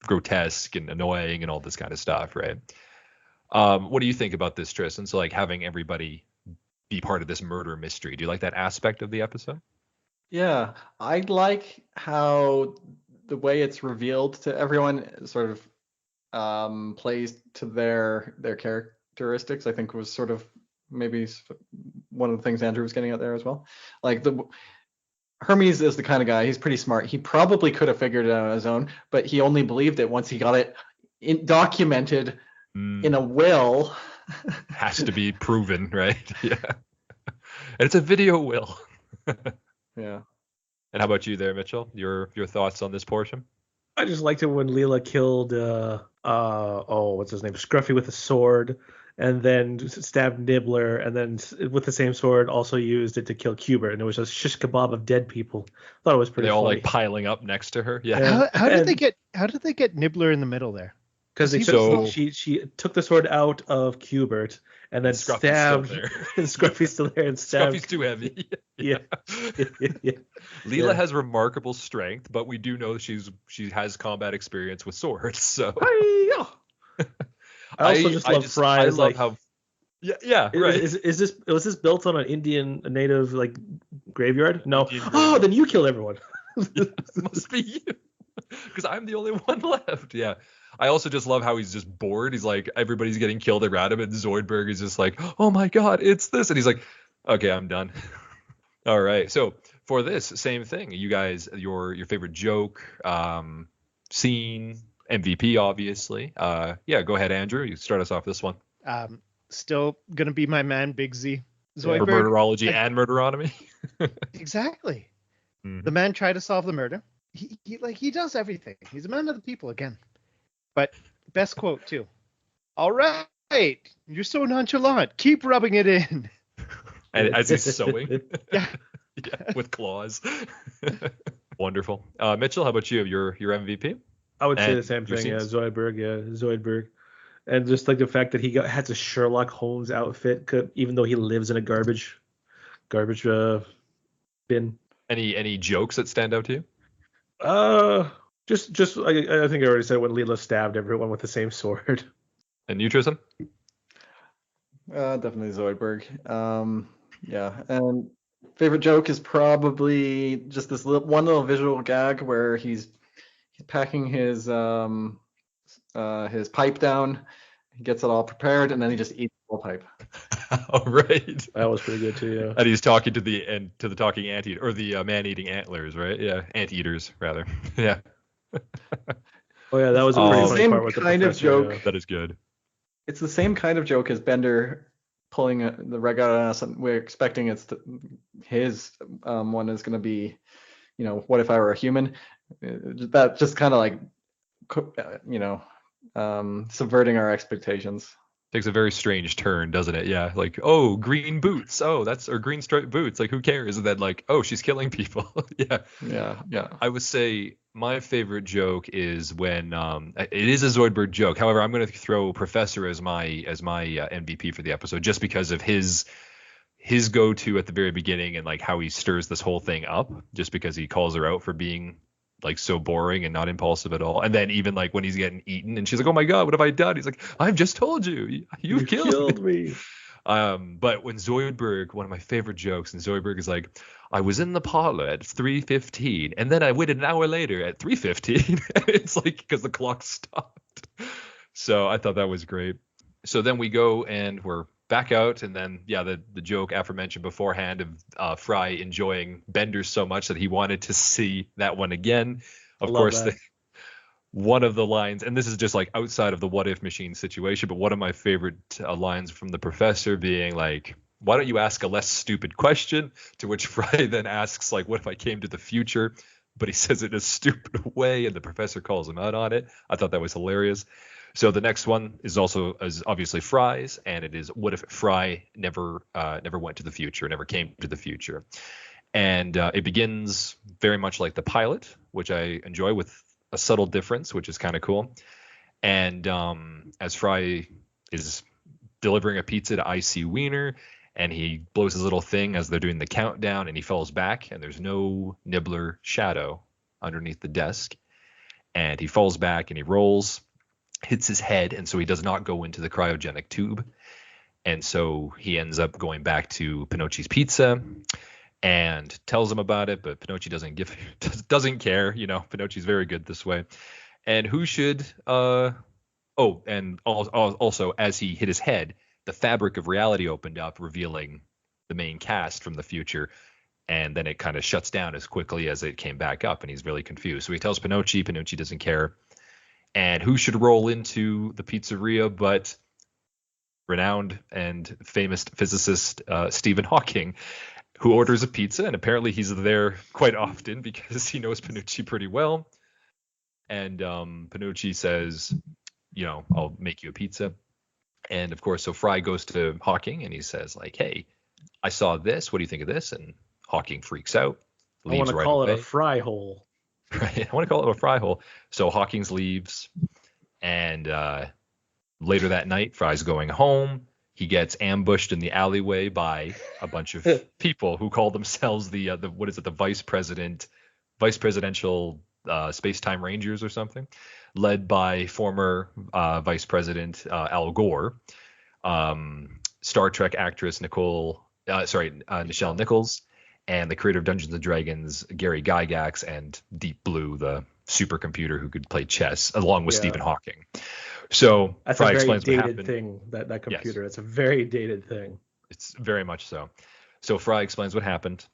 Speaker 1: grotesque and annoying and all this kind of stuff, right? What do you think about this, Tristan? So like having everybody be part of this murder mystery. Do you like that aspect of the episode?
Speaker 4: Yeah, I like how the way it's revealed to everyone sort of plays to their characteristics. I think was sort of maybe one of the things Andrew was getting at there as well. Like Hermes is the kind of guy, he's pretty smart. He probably could have figured it out on his own, but he only believed it once he got it documented in a will.
Speaker 1: Has to be proven, right? Yeah. And it's a video will.
Speaker 4: Yeah.
Speaker 1: And how about you there, Mitchell? Your thoughts on this portion?
Speaker 2: I just liked it when Leela killed what's his name? Scruffy with a sword, and then stabbed Nibbler, and then with the same sword also used it to kill Cubert, and it was a shish kebab of dead people. I thought it was pretty funny.
Speaker 1: All like piling up next to her. Yeah.
Speaker 3: How did they get Nibbler in the middle there?
Speaker 2: Because she took the sword out of Cubert and then stabbed. And Scruffy's still there and stabbed.
Speaker 1: Scruffy's too heavy.
Speaker 2: Yeah.
Speaker 1: Leela has remarkable strength, but we do know she has combat experience with swords. So.
Speaker 2: I also just love Fry.
Speaker 1: I love how. Yeah, right.
Speaker 2: Was this built on an Indian native like graveyard? No. Then you kill everyone.
Speaker 1: Yeah, it must be you. because I'm the only one left. Yeah. I also just love how he's just bored. He's like, everybody's getting killed around him, and Zoidberg is just like, oh my god, it's this, and he's like, okay, I'm done. All right. So for this same thing, you guys, your favorite joke, scene, MVP, obviously. Yeah, go ahead, Andrew. You start us off this one.
Speaker 3: Still gonna be my man, Big Z.
Speaker 1: For
Speaker 3: Zoidberg.
Speaker 1: murderology and murderonomy.
Speaker 3: Exactly.
Speaker 1: Mhm.
Speaker 3: The man tried to solve the murder. He does everything. He's a man of the people again. But best quote too. All right, you're so nonchalant. Keep rubbing it in.
Speaker 1: And as he's sewing.
Speaker 3: Yeah.
Speaker 1: Yeah, with claws. Wonderful. Mitchell, how about you? Your MVP?
Speaker 2: I would say
Speaker 1: And
Speaker 2: the same
Speaker 1: your
Speaker 2: thing. Yeah,
Speaker 1: scenes?
Speaker 2: Zoidberg. And just like the fact that has a Sherlock Holmes outfit, even though he lives in a garbage bin.
Speaker 1: Any jokes that stand out to you?
Speaker 2: Just I think I already said when Leela stabbed everyone with the same sword.
Speaker 1: And you, Tristan?
Speaker 4: Definitely Zoidberg. Yeah, and favorite joke is probably just this one little visual gag where he's packing his pipe down. He gets it all prepared, and then he just eats the whole pipe.
Speaker 1: All right.
Speaker 2: That was pretty good too. Yeah.
Speaker 1: And he's talking to the talking anteater, or the man-eating antlers, right? Yeah, anteaters rather. Yeah.
Speaker 2: Oh yeah, that was a
Speaker 1: Oh,
Speaker 2: pretty
Speaker 1: the
Speaker 2: funny
Speaker 4: same
Speaker 2: part with the
Speaker 4: kind of
Speaker 2: professor,
Speaker 4: joke.
Speaker 2: yeah.
Speaker 1: That is good.
Speaker 4: It's the same kind of joke as Bender pulling the rug out on us, and we're expecting his one is going to be, what if I were a human? That just kind of like, subverting our expectations.
Speaker 1: Takes a very strange turn, doesn't it? Yeah, like, oh, green boots. Oh, or green striped boots. Like, who cares? And then like, oh, she's killing people. Yeah.
Speaker 4: Yeah.
Speaker 1: I would say my favorite joke is when it is a Zoidberg joke. However, I'm going to throw Professor as my MVP for the episode, just because of his go-to at the very beginning and like how he stirs this whole thing up, just because he calls her out for being like so boring and not impulsive at all. And then even like when he's getting eaten and she's like, oh my god, what have I done? He's like, I've just told you, you killed me. But when Zoidberg, one of my favorite jokes, and Zoidberg is like, I was in the parlor at 3:15 and then I waited an hour later at 3:15. It's like because the clock stopped. So I thought that was great. So then we go and we're back out, and then the joke aforementioned beforehand of Fry enjoying Bender so much that he wanted to see that one again. Of course, one of the lines, and this is just like outside of the what if machine situation, but one of my favorite lines from the professor being like, why don't you ask a less stupid question? To which Fry then asks like, what if I came to the future? But he says it in a stupid way, and the professor calls him out on it. I thought that was hilarious. So the next one is obviously Fry's, and it is what if Fry never went to the future, never came to the future. And it begins very much like the pilot, which I enjoy, with a subtle difference, which is kind of cool. And as Fry is delivering a pizza to IC Wiener, and he blows his little thing as they're doing the countdown, and he falls back, and there's no Nibbler shadow underneath the desk. And he falls back and he rolls, hits his head, and so he does not go into the cryogenic tube. And so he ends up going back to Pinocchi's Pizza and tells him about it, but Pinocchi doesn't care. Pinocchi's very good this way. And who should and also as he hit his head, the fabric of reality opened up, revealing the main cast from the future. And then it kind of shuts down as quickly as it came back up, and he's really confused. So he tells Pinocchi doesn't care. And who should roll into the pizzeria but renowned and famous physicist Stephen Hawking, who orders a pizza, and apparently he's there quite often because he knows Pinocchi pretty well. And Pinocchi says, I'll make you a pizza. And of course, so Fry goes to Hawking and he says like, hey, I saw this. What do you think of this? And Hawking freaks out.
Speaker 2: I want to call it a fry hole.
Speaker 1: Right. I want to call it a fry hole. So Hawkins leaves, and later that night, Fry's going home. He gets ambushed in the alleyway by a bunch of people who call themselves the vice presidential space-time rangers or something, led by former vice president Al Gore, Star Trek actress Nichelle Nichols, and the creator of Dungeons and Dragons, Gary Gygax, and Deep Blue, the supercomputer who could play chess along with
Speaker 2: Yeah.
Speaker 1: Stephen Hawking. So
Speaker 2: That's
Speaker 1: Fry
Speaker 2: a very
Speaker 1: explains what
Speaker 2: dated
Speaker 1: happened.
Speaker 2: thing. That
Speaker 1: Yes.
Speaker 2: computer. It's a very dated thing.
Speaker 1: It's very much so. So Fry explains what happened.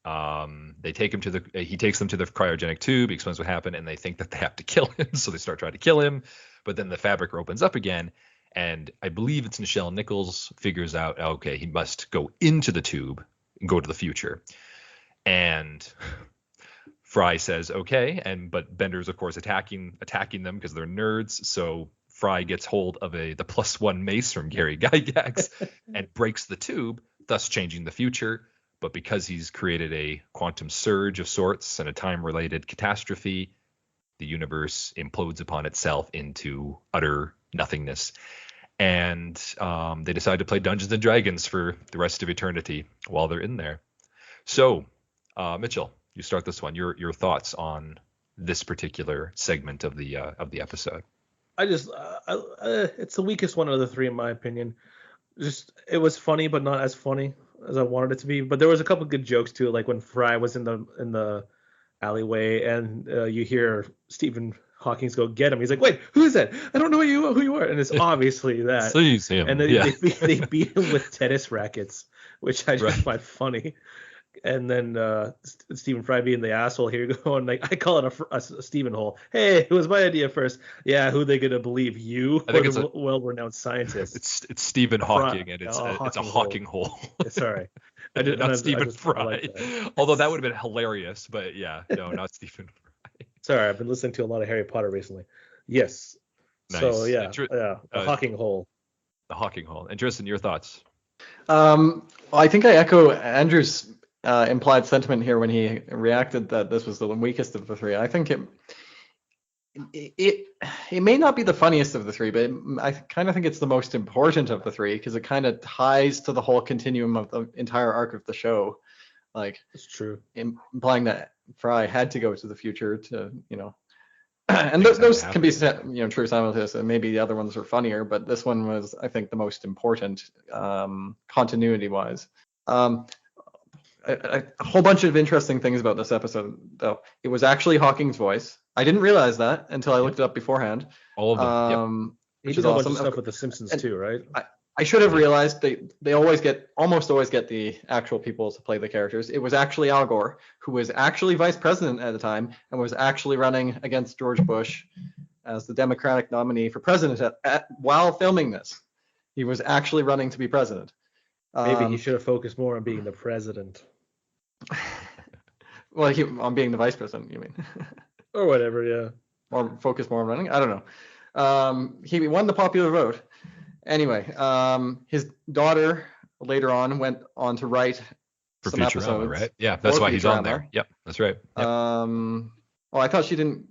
Speaker 1: He takes them to the cryogenic tube. He explains what happened, and they think that they have to kill him. So they start trying to kill him, but then the fabric opens up again, and I believe it's Nichelle Nichols figures out, okay, he must go into the tube and go to the future. And Fry says, okay, but Bender's of course attacking them because they're nerds. So Fry gets hold of the +1 mace from Gary Gygax and breaks the tube, thus changing the future. But because he's created a quantum surge of sorts and a time-related catastrophe, the universe implodes upon itself into utter nothingness. And they decide to play Dungeons and Dragons for the rest of eternity while they're in there. So, Mitchell, you start this one. Your thoughts on this particular segment of the episode?
Speaker 2: It's the weakest one of the three in my opinion. It was funny, but not as funny as I wanted it to be. But there was a couple good jokes too, like when Fry was in the alleyway and you hear Stephen Hawking go get him. He's like, "Wait, who is that? I don't know who you are." And it's obviously that.
Speaker 1: Please him.
Speaker 2: And then they beat him with tennis rackets, which I just find funny. And then Stephen Fry being the asshole here going like, I call it a Stephen hole. Hey, it was my idea first. Yeah, who they gonna believe, you
Speaker 1: I think
Speaker 2: or
Speaker 1: it's
Speaker 2: the well-renowned scientist?
Speaker 1: It's Stephen Hawking, and it's a Hawking hole.
Speaker 2: Sorry,
Speaker 1: not Stephen Fry.
Speaker 2: Like that.
Speaker 1: Although that would have been hilarious, but yeah, no, not Stephen Fry.
Speaker 2: Sorry, I've been listening to a lot of Harry Potter recently. Yes.
Speaker 1: Nice.
Speaker 2: So yeah, the Hawking hole.
Speaker 1: The Hawking hole. And Tristan, your thoughts?
Speaker 4: I think I echo Andrew's implied sentiment here when he reacted that this was the weakest of the three. I think it may not be the funniest of the three, but I kind of think it's the most important of the three because it kind of ties to the whole continuum of the entire arc of the show. Like,
Speaker 2: it's true,
Speaker 4: implying that Fry had to go to the future to, and those can be, true simultaneously. Maybe the other ones were funnier, but this one was, I think, the most important continuity-wise. A whole bunch of interesting things about this episode, though. It was actually Hawking's voice. I didn't realize that until I looked it up beforehand.
Speaker 1: All of them.
Speaker 2: He did a bunch of stuff with The Simpsons too, right?
Speaker 4: I should have realized they almost always get the actual people to play the characters. It was actually Al Gore, who was actually vice president at the time and was actually running against George Bush as the Democratic nominee for president while filming this. He was actually running to be president.
Speaker 2: Maybe he should have focused more on being the president.
Speaker 4: Well, on being the vice president, you mean?
Speaker 2: Or whatever, yeah.
Speaker 4: Or focus more on running? I don't know. He won the popular vote. Anyway, his daughter later on went on to write
Speaker 1: for
Speaker 4: some
Speaker 1: Futurama,
Speaker 4: episodes.
Speaker 1: Right? Yeah, that's why he's on there. Yep, that's right. Yep.
Speaker 4: Well, I thought she didn't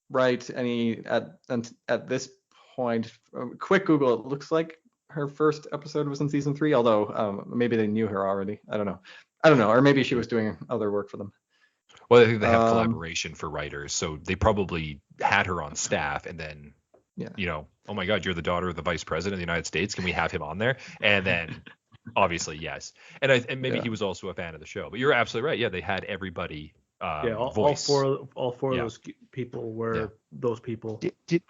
Speaker 4: write any at this point. Quick Google, it looks like her first episode was in season 3, although maybe they knew her already. I don't know, or maybe she was doing other work for them.
Speaker 1: Well, I think they have collaboration for writers, so they probably had her on staff, and then, oh my God, you're the daughter of the vice president of the United States. Can we have him on there? And then, obviously, yes. And maybe he was also a fan of the show. But you're absolutely right. Yeah, they had everybody.
Speaker 2: All four of those people were those people.
Speaker 3: Did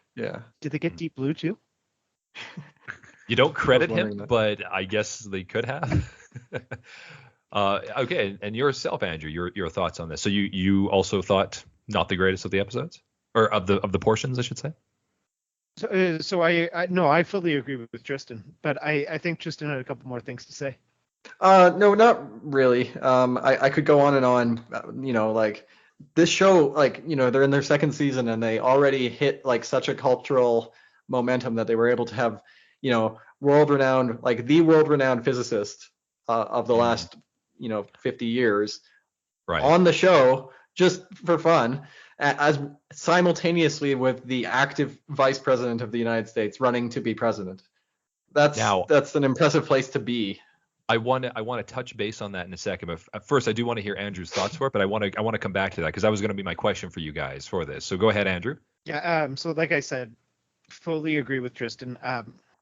Speaker 3: they get Deep Blue too?
Speaker 1: You don't credit him, but I guess they could have. Okay, and yourself, Andrew, your thoughts on this. So you also thought not the greatest of the episodes, or of the portions, I should say.
Speaker 3: So I fully agree with Tristan, but I think Tristan had a couple more things to say.
Speaker 4: No, not really. I could go on and on. Like this show, they're in their second season and they already hit like such a cultural momentum that they were able to have, world-renowned, like the world-renowned physicist of the last, 50 years on the show just for fun, as simultaneously with the active vice president of the United States running to be president. That's an impressive place to be.
Speaker 1: I want to touch base on that in a second, but first I do want to hear Andrew's thoughts for it. But I want to come back to that because that was going to be my question for you guys for this. So go ahead, Andrew.
Speaker 3: Yeah. So like I said, fully agree with Tristan.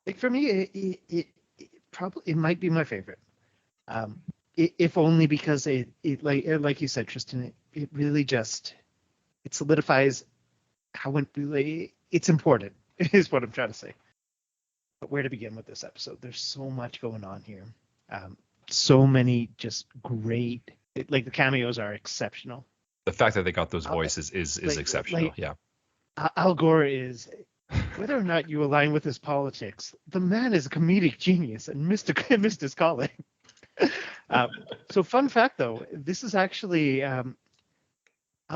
Speaker 3: Like for me, it might be my favorite. If only because it like you said, Tristan, it really just it solidifies it's important, is what I'm trying to say. But where to begin with this episode? There's so much going on here. So many just great, like the cameos are exceptional.
Speaker 1: The fact that they got those voices is exceptional. Yeah.
Speaker 3: Al Gore is, whether or not you align with his politics, the man is a comedic genius and missed his calling. So fun fact though, this is actually Al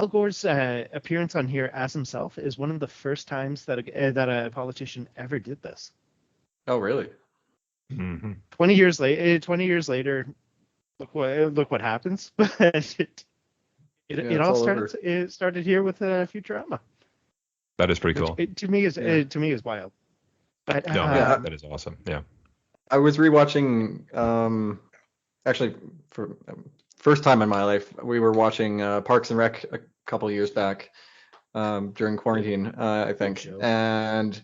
Speaker 3: Gore's appearance on here as himself is one of the first times that a politician ever did this.
Speaker 4: Oh, really?
Speaker 1: Mm-hmm.
Speaker 3: 20 years later, look what happens. But it all started here with Futurama.
Speaker 1: That is pretty cool.
Speaker 3: To me is wild. But
Speaker 1: that is awesome. Yeah.
Speaker 4: I was rewatching. Actually, for first time in my life, we were watching Parks and Rec a couple years back during quarantine, I think, and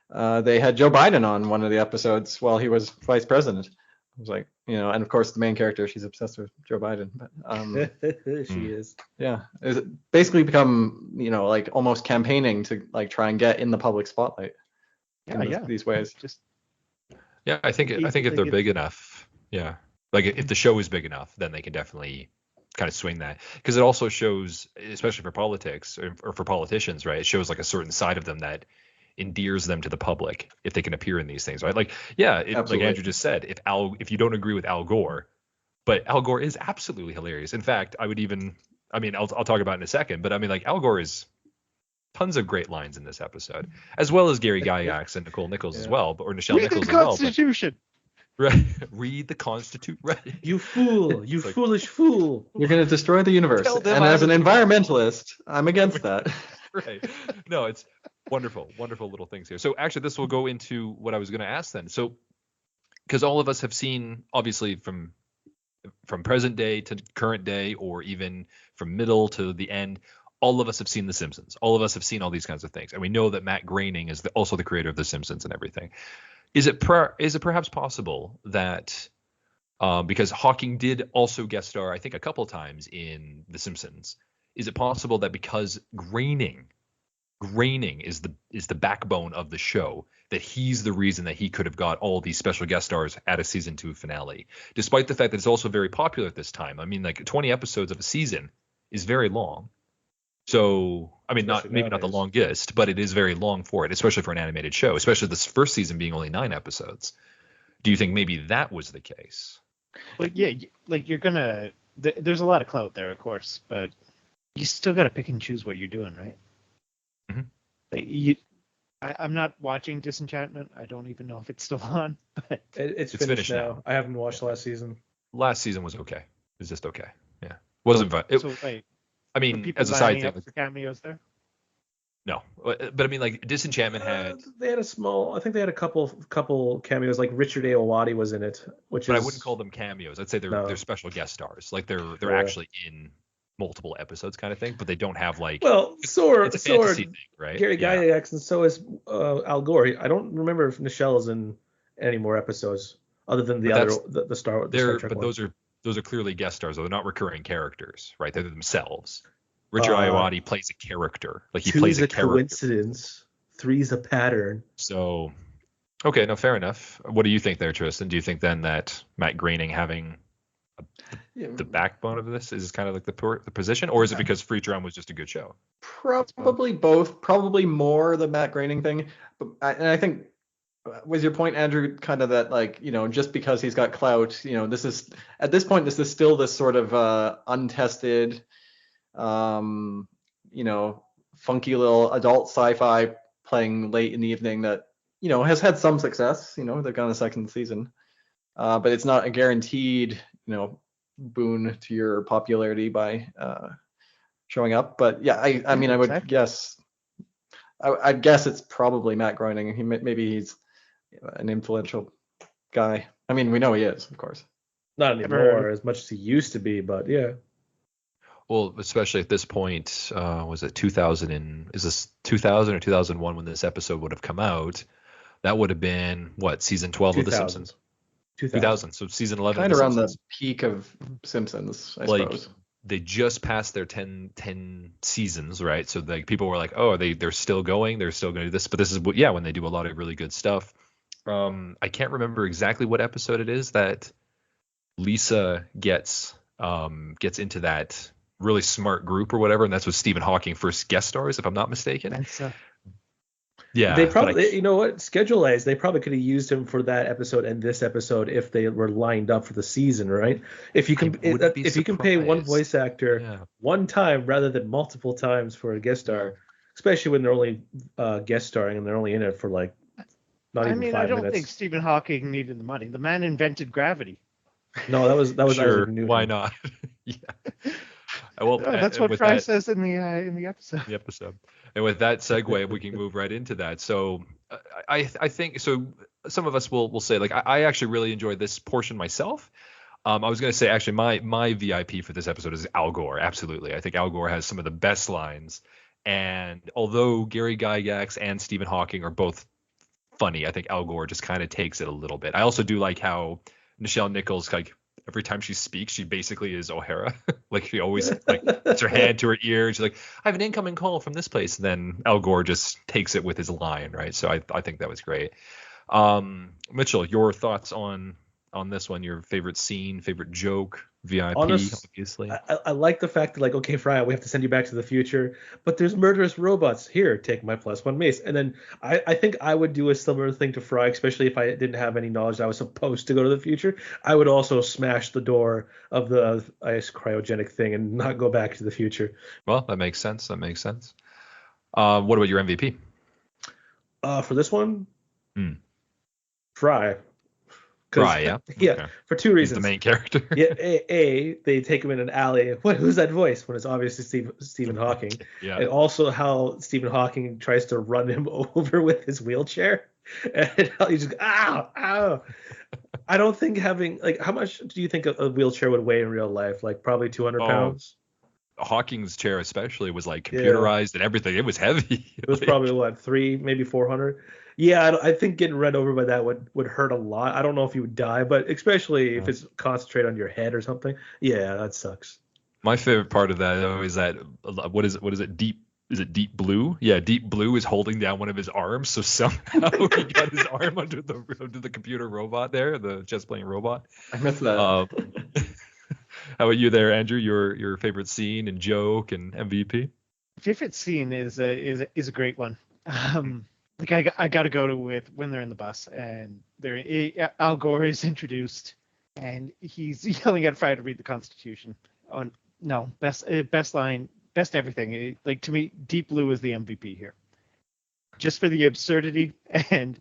Speaker 4: they had Joe Biden on one of the episodes while he was vice president. I was like, and of course the main character, she's obsessed with Joe Biden. But,
Speaker 2: she is.
Speaker 4: Yeah, it's basically become, like almost campaigning to like try and get in the public spotlight. These ways.
Speaker 1: Yeah, I think if they're big enough, yeah, like if the show is big enough, then they can definitely kind of swing that, because it also shows, especially for politics or for politicians, right? It shows like a certain side of them that endears them to the public if they can appear in these things, right? Like, yeah, like Andrew just said, if you don't agree with Al Gore, but Al Gore is absolutely hilarious. In fact, I'll talk about it in a second, but I mean, like, Al Gore is tons of great lines in this episode, as well as Gary Gygax and Nicole Nichols as well, or Nichelle Nichols as well.
Speaker 3: Constitution.
Speaker 1: Right. Read the Constitution. Right.
Speaker 2: You fool. You foolish fool.
Speaker 4: You're going to destroy the universe. And as an environmentalist, I'm against that.
Speaker 1: Right. No, it's wonderful little things here. So actually, this will go into what I was going to ask then. So, because all of us have seen, obviously, from present day to current day, or even from middle to the end, all of us have seen The Simpsons. All of us have seen all these kinds of things, and we know that Matt Groening is also the creator of The Simpsons and everything. Is it perhaps possible that because Hawking did also guest star, I think, a couple times in The Simpsons, is it possible that because Groening is the backbone of the show, that he's the reason that he could have got all these special guest stars at a season 2 finale, despite the fact that it's also very popular at this time? I mean, like 20 episodes of a season is very long. So, I mean, maybe not the longest, but it is very long for it, especially for an animated show, especially this first season being only 9 episodes. Do you think maybe that was the case?
Speaker 3: Like, yeah, like there's a lot of clout there, of course, but you still got to pick and choose what you're doing, right? Mm-hmm. Like I'm not watching Disenchantment. I don't even know if it's still on, but
Speaker 2: it's finished now. I haven't watched last season.
Speaker 1: Last season was okay. It was just okay. Yeah, wasn't fun. I mean, as a side thing,
Speaker 3: cameos there.
Speaker 1: No, but I mean, like Disenchantment had.
Speaker 2: They had I think they had a couple cameos. Like Richard A. Owati was in it, but
Speaker 1: I wouldn't call them cameos. I'd say they're special guest stars. Like they're actually in multiple episodes, kind of thing. But they don't have like.
Speaker 2: Well,
Speaker 1: it's a fantasy thing, right?
Speaker 2: Gary Gygax, and so is Al Gore. I don't remember if Nichelle is in any more episodes other than the Star Trek
Speaker 1: but
Speaker 2: one.
Speaker 1: Those are clearly guest stars. They're not recurring characters, right? They're themselves. Richard Iowati plays a character. Like he plays a character. 2's a
Speaker 2: coincidence. 3's a pattern.
Speaker 1: So, okay, no, fair enough. What do you think there, Tristan? Do you think then that Matt Groening having the backbone of this is kind of like the position, or is it because Futurama was just a good show?
Speaker 4: Probably both. Probably more the Matt Groening thing. And I think, was your point, Andrew, kind of that, like, just because he's got clout, this is still this sort of untested, funky little adult sci-fi playing late in the evening that, has had some success. They've gone a second season, but it's not a guaranteed, boon to your popularity by showing up. But yeah, I mean, I would guess, I'd guess it's probably Matt Groening. Maybe he's an influential guy. I mean, we know he is, of course.
Speaker 2: Not anymore as much as he used to be, but yeah.
Speaker 1: Well, especially at this point, was it 2000 is this 2000 or 2001 when this episode would have come out? That would have been what, season 12 of The Simpsons? 2000. So season 11.
Speaker 4: Kind of around the peak of Simpsons, I suppose.
Speaker 1: they just passed their 10 seasons, right? So like people were like, oh, they're still going, they're still going to do this, but this is when they do a lot of really good stuff. I can't remember exactly what episode it is that Lisa gets into that really smart group or whatever, and that's what Stephen Hawking first guest stars, if I'm not mistaken.
Speaker 3: Mensa.
Speaker 1: Yeah,
Speaker 2: They probably, you know what, schedule-wise, they probably could have used him for that episode and this episode if they were lined up for the season, right? If you can, if you can pay one voice actor one time rather than multiple times for a guest star, especially when they're only guest starring and they're only in it for like not even 5 minutes.
Speaker 3: I don't think Stephen Hawking needed the money. The man invented gravity.
Speaker 2: No, that was
Speaker 1: sure,
Speaker 2: Isaac Newton.
Speaker 1: Why not? Yeah. Well,
Speaker 3: that's what Fry says in the episode.
Speaker 1: The episode. And with that segue, we can move right into that. So I think so. Some of us will say like I actually really enjoyed this portion myself. I was going to say actually my VIP for this episode is Al Gore. Absolutely, I think Al Gore has some of the best lines. And although Gary Gygax and Stephen Hawking are both funny, I think Al Gore just kind of takes it a little bit. I also do like how Nichelle Nichols, like every time she speaks, she basically is O'Hara. Like she always like puts her hand to her ear. And she's like, I have an incoming call from this place. And then Al Gore just takes it with his line, right? So I think that was great. Mitchell, your thoughts on this one? Your favorite scene, favorite joke, VIP, obviously.
Speaker 2: I like the fact that like, okay, Fry, we have to send you back to the future, but there's murderous robots. Here, take my +1 mace. And then I think I would do a similar thing to Fry, especially if I didn't have any knowledge I was supposed to go to the future. I would also smash the door of the ice cryogenic thing and not go back to the future.
Speaker 1: Well, that makes sense. What about your MVP?
Speaker 2: For this one, Fry.
Speaker 1: Fry, yeah.
Speaker 2: Yeah,
Speaker 1: okay.
Speaker 2: For two reasons.
Speaker 1: He's the main character.
Speaker 2: Yeah, they take him in an alley. Who's that voice? When it's obviously Stephen Hawking.
Speaker 1: Yeah.
Speaker 2: And also how Stephen Hawking tries to run him over with his wheelchair. And how he just ow. I don't think having like how much do you think a wheelchair would weigh in real life? Like probably 200 pounds.
Speaker 1: Hawking's chair especially was like computerized and everything. It was heavy.
Speaker 2: It was probably 3, maybe 400. Yeah, I think getting run over by that would hurt a lot. I don't know if you would die, but especially if it's concentrated on your head or something. Yeah, that sucks.
Speaker 1: My favorite part of that though is that what is it? Is it Deep Blue? Yeah, Deep Blue is holding down one of his arms, so somehow he got his arm under the computer robot there, the chess playing robot.
Speaker 4: I missed that.
Speaker 1: How about you there, Andrew? Your favorite scene and joke and MVP?
Speaker 3: Favorite scene is a great one. Like I got to go to with when they're in the bus and Al Gore is introduced and he's yelling at Fry to read the Constitution. Best line, best everything. Like to me, Deep Blue is the MVP here, just for the absurdity and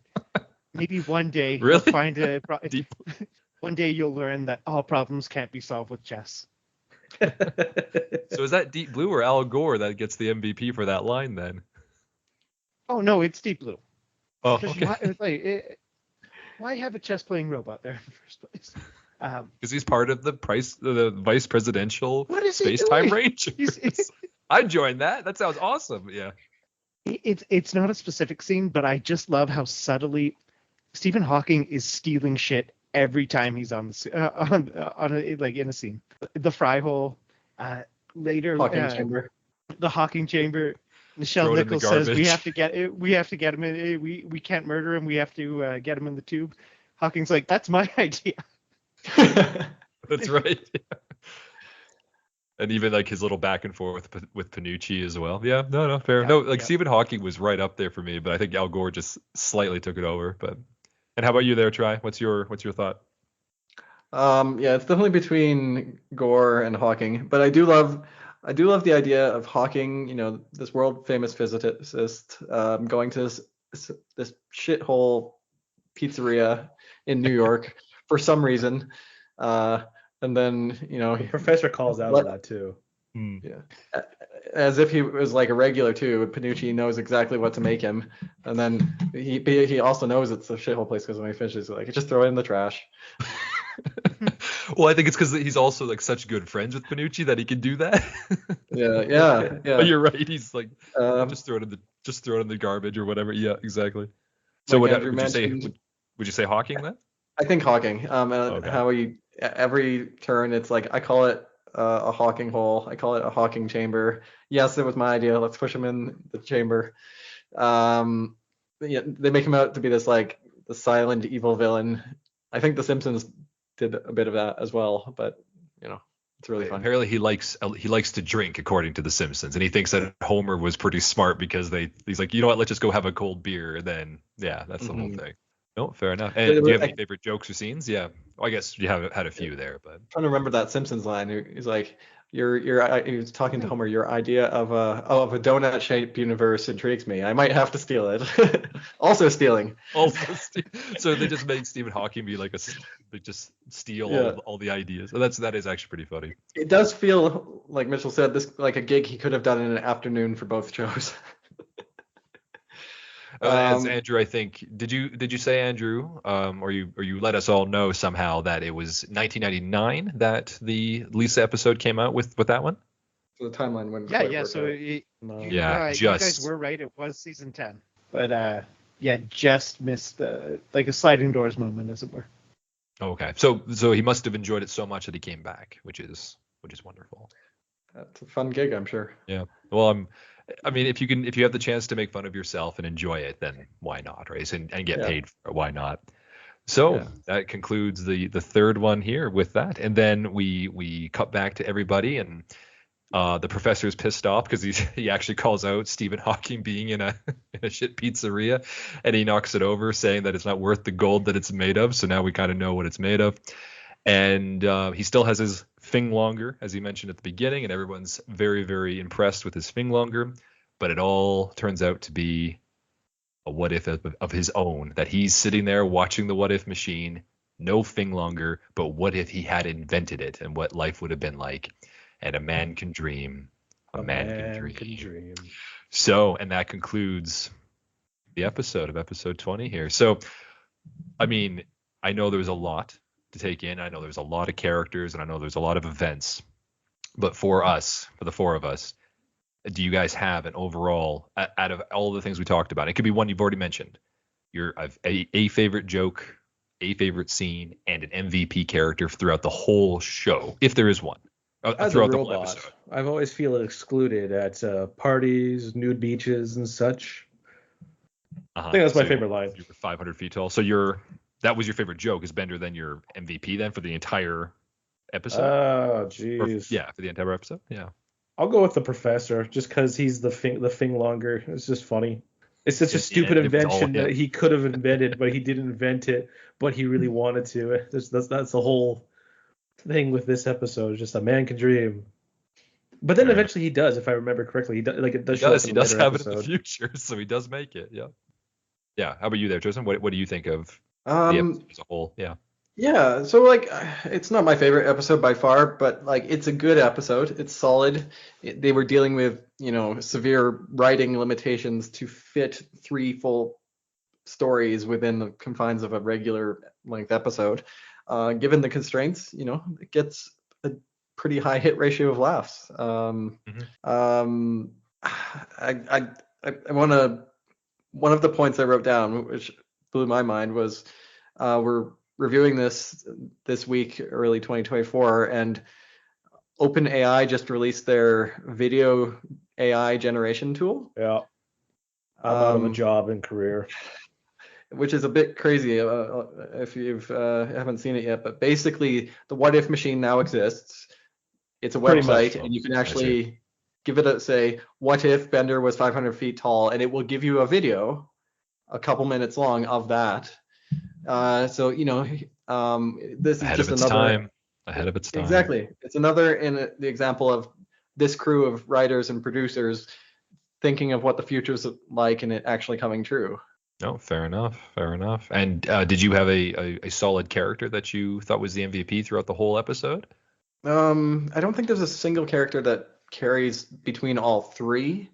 Speaker 3: maybe one day
Speaker 1: really?
Speaker 3: You'll find one day you'll learn that all problems can't be solved with chess.
Speaker 1: So is that Deep Blue or Al Gore that gets the MVP for that line then?
Speaker 3: Oh no, it's Deep Blue.
Speaker 1: Oh, okay.
Speaker 3: Why have a chess-playing robot there in the first place?
Speaker 1: Because he's part of the vice presidential space-time range. I'd join that. That sounds awesome. Yeah.
Speaker 3: It's not a specific scene, but I just love how subtly Stephen Hawking is stealing shit every time he's on in a scene. The Fry hole, later
Speaker 4: chamber.
Speaker 3: The Hawking chamber. Nichelle Nichols says we have to get him in. We can't murder him. We have to get him in the tube. Hawking's like, that's my idea.
Speaker 1: That's right. Yeah. And even like his little back and forth with Panucci as well. Yeah, no, fair. Yeah, no, like yeah. Stephen Hawking was right up there for me, but I think Al Gore just slightly took it over. And how about you there, Tri? What's your thought?
Speaker 4: Yeah, it's definitely between Gore and Hawking, but I do love the idea of Hawking, this world famous physicist, going to this shithole pizzeria in New York for some reason. And then,
Speaker 2: the professor calls out on that too.
Speaker 4: Yeah. As if he was like a regular too. Panucci knows exactly what to make him. And then he also knows it's a shithole place because when he finishes, like, just throw it in the trash.
Speaker 1: Well, I think it's because he's also like such good friends with Panucci that he can do that.
Speaker 4: Yeah.
Speaker 1: But you're right. He's like, just throw it in the garbage or whatever. Yeah, exactly. So
Speaker 4: like
Speaker 1: would you say Hawking then?
Speaker 4: I think Hawking. Okay. How every turn, it's like, I call it a hawking hole. I call it a hawking chamber. Yes, it was my idea. Let's push him in the chamber. Yeah, they make him out to be this like the silent evil villain. I think The Simpsons did a bit of that as well, but it's really fun.
Speaker 1: Apparently he likes to drink, according to The Simpsons, and he thinks that Homer was pretty smart because he's like, you know what, let's just go have a cold beer. And then that's the whole thing. No, fair enough. And do you have any favorite jokes or scenes? Yeah, well, I guess you have had a few there, but
Speaker 4: I'm trying to remember that Simpsons line. He's like, he was talking to Homer. Your idea of a donut-shaped universe intrigues me. I might have to steal it. Also stealing.
Speaker 1: So they just made Stephen Hawking be like they just steal all the ideas. So that is actually pretty funny.
Speaker 4: It does feel like Mitchell said, this like a gig he could have done in an afternoon for both shows.
Speaker 1: As Andrew, I think, did you say, Andrew, or you let us all know somehow that it was 1999 that the Lisa episode came out with that one?
Speaker 4: So the timeline wouldn't
Speaker 3: Yeah,
Speaker 4: quite
Speaker 3: yeah.
Speaker 4: work
Speaker 3: So
Speaker 4: out.
Speaker 3: you guys were right. It was season 10, but just missed like a sliding doors moment, as it were.
Speaker 1: Okay, so he must have enjoyed it so much that he came back, which is wonderful.
Speaker 4: That's a fun gig, I'm sure.
Speaker 1: Yeah. Well, I mean, if you have the chance to make fun of yourself and enjoy it, then why not, right? And get paid for it, why not? So that concludes the third one here with that, and then we cut back to everybody, and the professor's pissed off because he actually calls out Stephen Hawking being in a shit pizzeria, and he knocks it over, saying that it's not worth the gold that it's made of. So now we kind of know what it's made of. And he still has his finglonger, as he mentioned at the beginning, and everyone's very, very impressed with his finglonger. But it all turns out to be a what if of his own, that he's sitting there watching the what if machine, no finglonger, but what if he had invented it and what life would have been like. And a man can dream. A man can dream. So, and that concludes the episode of episode 20 here. So, I mean, I know there's a lot to take in. I know there's a lot of characters, and I know there's a lot of events. But for the four of us, do you guys have an overall, out of all the things we talked about, it could be one you've already mentioned, a favorite joke, a favorite scene, and an MVP character throughout the whole show, if there is one, throughout the whole episode?
Speaker 2: I've always feel excluded at parties, nude beaches, and such. I think that's my favorite line.
Speaker 1: You were 500 feet tall. So that was your favorite joke. Is Bender then your MVP then for the entire episode?
Speaker 2: Oh, jeez.
Speaker 1: For the entire episode. Yeah.
Speaker 2: I'll go with the professor just because he's the finglonger. It's just funny. It's such a stupid invention that he could have invented, but he didn't invent it, but he really wanted to. That's the whole thing with this episode. Just a man can dream. But then eventually he does, if I remember correctly. He does have it
Speaker 1: in the future, so he does make it. Yeah. Yeah. How about you there, Tristan? What do you think of the episode as a whole? Yeah.
Speaker 4: Yeah, so like it's not my favorite episode by far, but like it's a good episode. It's solid. They were dealing with, severe writing limitations to fit 3 full stories within the confines of a regular length episode. Given the constraints, it gets a pretty high hit ratio of laughs. I want to. One of the points I wrote down, which blew my mind, was we're reviewing this week, early 2024, and OpenAI just released their video AI generation tool.
Speaker 2: Yeah. I'm out of a job and career.
Speaker 4: Which is a bit crazy if you haven't seen it yet. But basically, the What If machine now exists. It's a website, and you can actually give it say, what if Bender was 500 feet tall, and it will give you a video, a couple minutes long of that. So this is just another
Speaker 1: ahead of its time.
Speaker 4: Exactly. It's another in the example of this crew of writers and producers thinking of what the future's like and it actually coming true.
Speaker 1: No, fair enough. And did you have a solid character that you thought was the MVP throughout the whole episode?
Speaker 4: I don't think there's a single character that carries between all 3.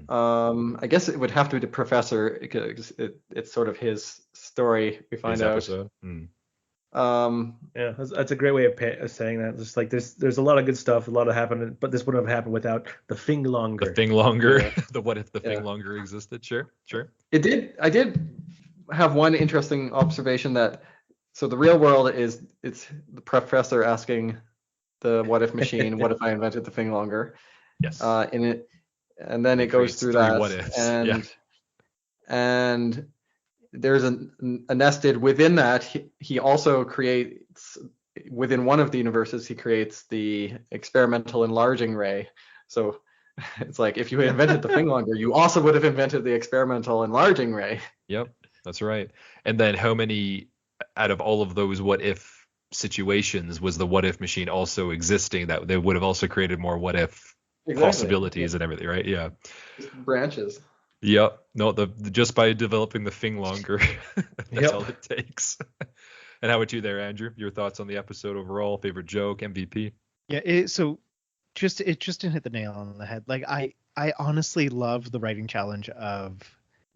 Speaker 4: I guess it would have to be the professor because it's sort of his story. We find out.
Speaker 2: That's a great way of saying that. Just like there's a lot of good stuff, a lot of happening, but this wouldn't have happened without the finglonger.
Speaker 1: The what if the finglonger existed? Sure.
Speaker 4: It did. I did have one interesting observation that so the real world it's the professor asking the what if machine, what if I invented the thing longer,
Speaker 1: Yes.
Speaker 4: in it, and then
Speaker 1: He
Speaker 4: it goes
Speaker 1: creates
Speaker 4: through
Speaker 1: three
Speaker 4: that,
Speaker 1: what ifs.
Speaker 4: and there's a nested within that. He also creates, within one of the universes, he creates the experimental enlarging ray. So it's like, if you invented the thing longer, you also would have invented the experimental enlarging ray.
Speaker 1: Yep, that's right. And then how many out of all of those what if situations was the what if machine also existing that they would have also created more what if possibilities and everything, right? Yeah.
Speaker 4: Just branches.
Speaker 1: Yep. No, the just by developing the thing longer, that's
Speaker 2: Yep.
Speaker 1: all it takes. And how about you there, Andrew? Your thoughts on the episode overall? Favorite joke, MVP?
Speaker 3: Yeah, it just didn't hit the nail on the head. Like I honestly love the writing challenge of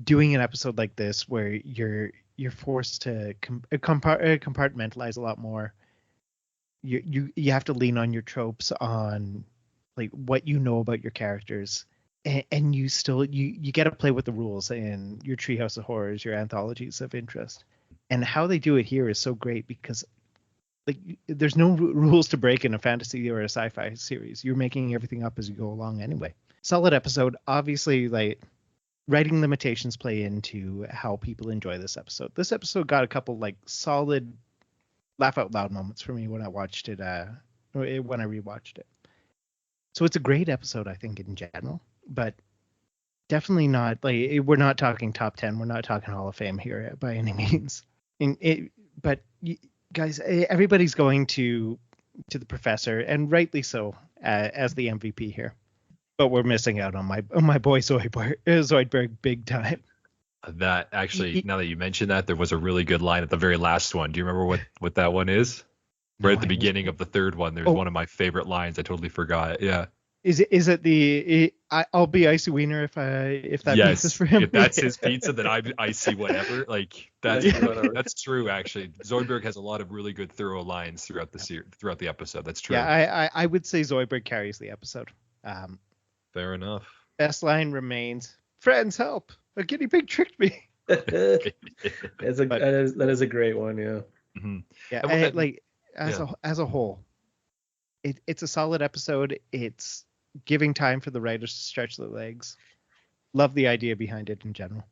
Speaker 3: doing an episode like this where you're forced to compartmentalize a lot more. You have to lean on your tropes, on like what you know about your characters, and you still you get to play with the rules in your Treehouse of Horrors, your anthologies of interest, and how they do it here is so great because like there's no rules to break in a fantasy or a sci-fi series. You're making everything up as you go along anyway. Solid episode. Obviously, like writing limitations play into how people enjoy this episode. This episode got a couple like solid laugh out loud moments for me when I watched it. When I rewatched it. So it's a great episode, I think, in general, but definitely not like we're not talking top 10. We're not talking Hall of Fame here by any means. But guys, everybody's going to the professor, and rightly so, as the MVP here. But we're missing out on my boy Zoidberg big time.
Speaker 1: That actually, now that you mention that, there was a really good line at the very last one. Do you remember what that one is? Right at the beginning of the third one, there's one of my favorite lines. I totally forgot. Yeah.
Speaker 3: Is it the I'll be icy wiener if that
Speaker 1: yes,
Speaker 3: pizza's for him?
Speaker 1: If that's his pizza, then I'm icy whatever. Like that's true actually. Zoidberg has a lot of really good thorough lines throughout the episode. That's true.
Speaker 3: Yeah, I would say Zoidberg carries the episode.
Speaker 1: Fair enough.
Speaker 3: Best line remains, "Friends, help! A guinea pig tricked me."
Speaker 2: That is a great one, yeah.
Speaker 1: Mm-hmm.
Speaker 3: Yeah, as a whole, it's a solid episode. It's giving time for the writers to stretch their legs. Love the idea behind it in general.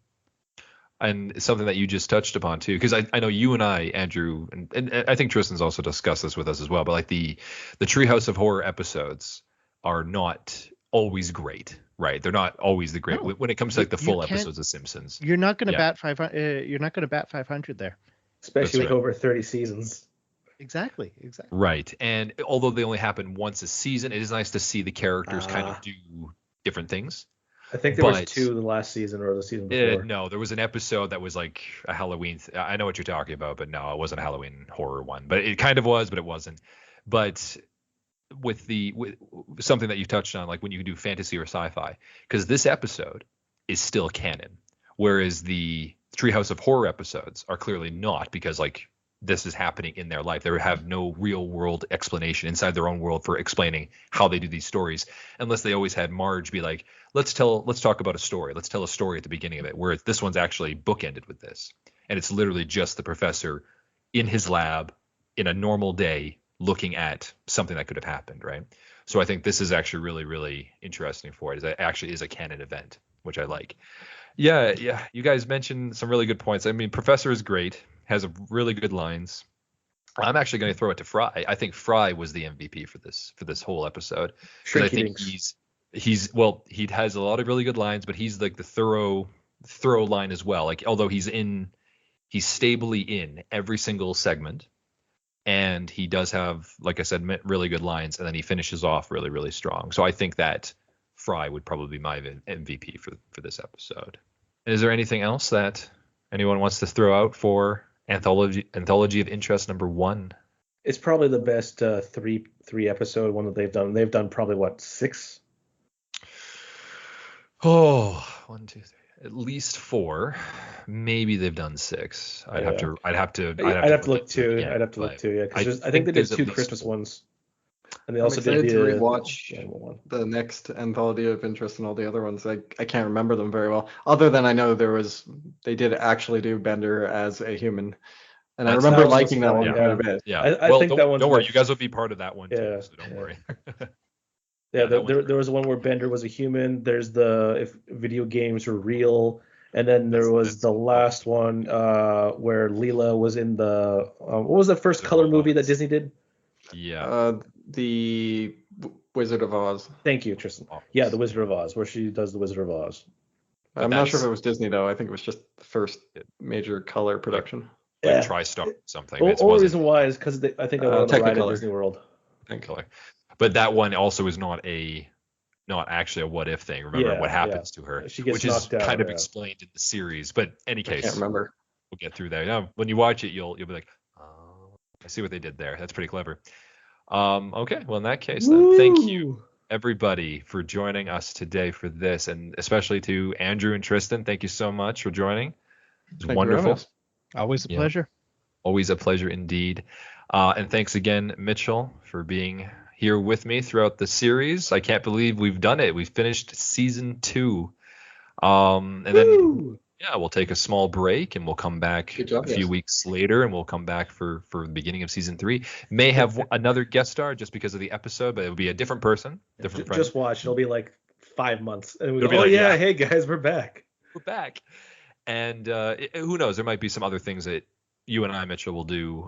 Speaker 1: And something that you just touched upon too, because I know you and I, Andrew, and I think Tristan's also discussed this with us as well, but like the Treehouse of Horror episodes are not always great, right? They're not always the great when it comes to like the full episodes of Simpsons.
Speaker 3: You're not going to bat 500. You're not going to bat 500 there,
Speaker 2: especially with over 30 seasons.
Speaker 3: Exactly.
Speaker 1: Right, and although they only happen once a season, it is nice to see the characters kind of do different things.
Speaker 2: I think there was two the last season or the season before.
Speaker 1: No, there was an episode that was like a Halloween. I know what you're talking about, but no, it wasn't a Halloween horror one. But it kind of was, but it wasn't. But with something that you touched on, like when you do fantasy or sci-fi, because this episode is still canon, whereas the Treehouse of Horror episodes are clearly not, because like this is happening in their life. They have no real world explanation inside their own world for explaining how they do these stories, unless they always had Marge be like, let's talk about a story. Let's tell a story at the beginning of it, where this one's actually bookended with this. And it's literally just the professor in his lab in a normal day looking at something that could have happened, right? So I think this is actually really, really interesting for it. It actually is a canon event, which I like. Yeah. You guys mentioned some really good points. I mean, Professor is great. Has really good lines. I'm actually going to throw it to Fry. I think Fry was the MVP for this whole episode, because I think he has a lot of really good lines, but he's like the thorough line as well. Like, although he's stably in every single segment, and he does have, like I said, really good lines, and then he finishes off really, really strong. So I think that Fry would probably be my MVP for this episode. And is there anything else that anyone wants to throw out for Anthology of Interest number 1?
Speaker 2: It's probably the best three episode one that they've done. They've done probably 6?
Speaker 1: Oh, 1, 2, 3, at least 4. Maybe they've done 6. I'd have to look too.
Speaker 2: Yeah, because I think they did 2 Christmas ones, and they also did
Speaker 4: to rewatch the next Anthology of Interest and all the other ones. I can't remember them very well, other than I know they did actually do Bender as a human, And I
Speaker 1: That's-
Speaker 4: remember
Speaker 2: That one was
Speaker 4: liking that
Speaker 2: fun,
Speaker 4: one
Speaker 1: yeah.
Speaker 4: quite a bit.
Speaker 1: Yeah.
Speaker 2: I
Speaker 1: well,
Speaker 2: think
Speaker 1: don't,
Speaker 2: that one's
Speaker 1: don't worry.
Speaker 2: my-
Speaker 1: You guys will be part of that one too,
Speaker 2: Yeah,
Speaker 1: so don't
Speaker 2: yeah.
Speaker 1: worry.
Speaker 2: Yeah,
Speaker 1: that one's
Speaker 2: there was one where Bender was a human. There's the if video games were real, and then there was the last one where Leela was in the what was the first color movie that Disney did?
Speaker 1: Yeah.
Speaker 4: The Wizard of Oz.
Speaker 2: Thank you, Tristan.
Speaker 1: Oz.
Speaker 2: Yeah, the Wizard of Oz, where she does the Wizard of Oz.
Speaker 1: But
Speaker 4: I'm not sure if
Speaker 1: that's-
Speaker 4: it was Disney though. I think it was just the first major color production.
Speaker 1: Like
Speaker 2: Yeah.
Speaker 1: TriStar or something.
Speaker 2: The
Speaker 1: It
Speaker 2: only
Speaker 1: wasn't
Speaker 2: reason why is because I think they went on the ride at
Speaker 4: Technicolor.
Speaker 2: Disney World.
Speaker 1: Technicolor. But that one also is not actually a what if thing. Remember
Speaker 2: Yeah,
Speaker 1: what happens to her,
Speaker 2: She gets
Speaker 1: which is
Speaker 2: knocked out,
Speaker 1: kind of
Speaker 2: yeah.
Speaker 1: explained in the series. But any
Speaker 4: I
Speaker 1: case,
Speaker 4: can't remember.
Speaker 1: we'll get through that. Yeah, when you watch it, you'll be like, oh, I see what they did there. That's pretty clever. Okay, well in that case, then thank you everybody for joining us today for this, and especially to Andrew and Tristan. Thank you so much for joining. It's
Speaker 4: Thank you for having
Speaker 1: wonderful.
Speaker 4: us.
Speaker 3: Always a
Speaker 1: Yeah.
Speaker 3: pleasure.
Speaker 1: Always a pleasure indeed. And thanks again, Mitchell, for being here with me throughout the series. I can't believe we've done it. We've finished season 2. And then we'll take a small break and we'll come back
Speaker 4: Good job,
Speaker 1: a few
Speaker 4: guys.
Speaker 1: weeks later, and we'll come back for the beginning of season 3. May have another guest star just because of the episode, but it'll be a different person, different friend.
Speaker 2: Just watch. It'll be like 5 months, and we
Speaker 1: It'll
Speaker 2: go,
Speaker 1: be
Speaker 2: oh
Speaker 1: like,
Speaker 2: yeah,
Speaker 1: yeah.
Speaker 2: hey guys, we're back.
Speaker 1: We're back. And who knows? There might be some other things that you and I, Mitchell, will do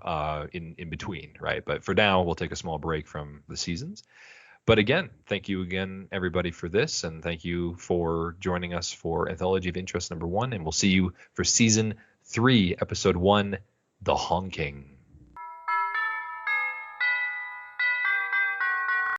Speaker 1: in between, right? But for now, we'll take a small break from the seasons. But again, thank you again, everybody, for this, and thank you for joining us for Anthology of Interest number 1, and we'll see you for season 3, episode 1, The Honking.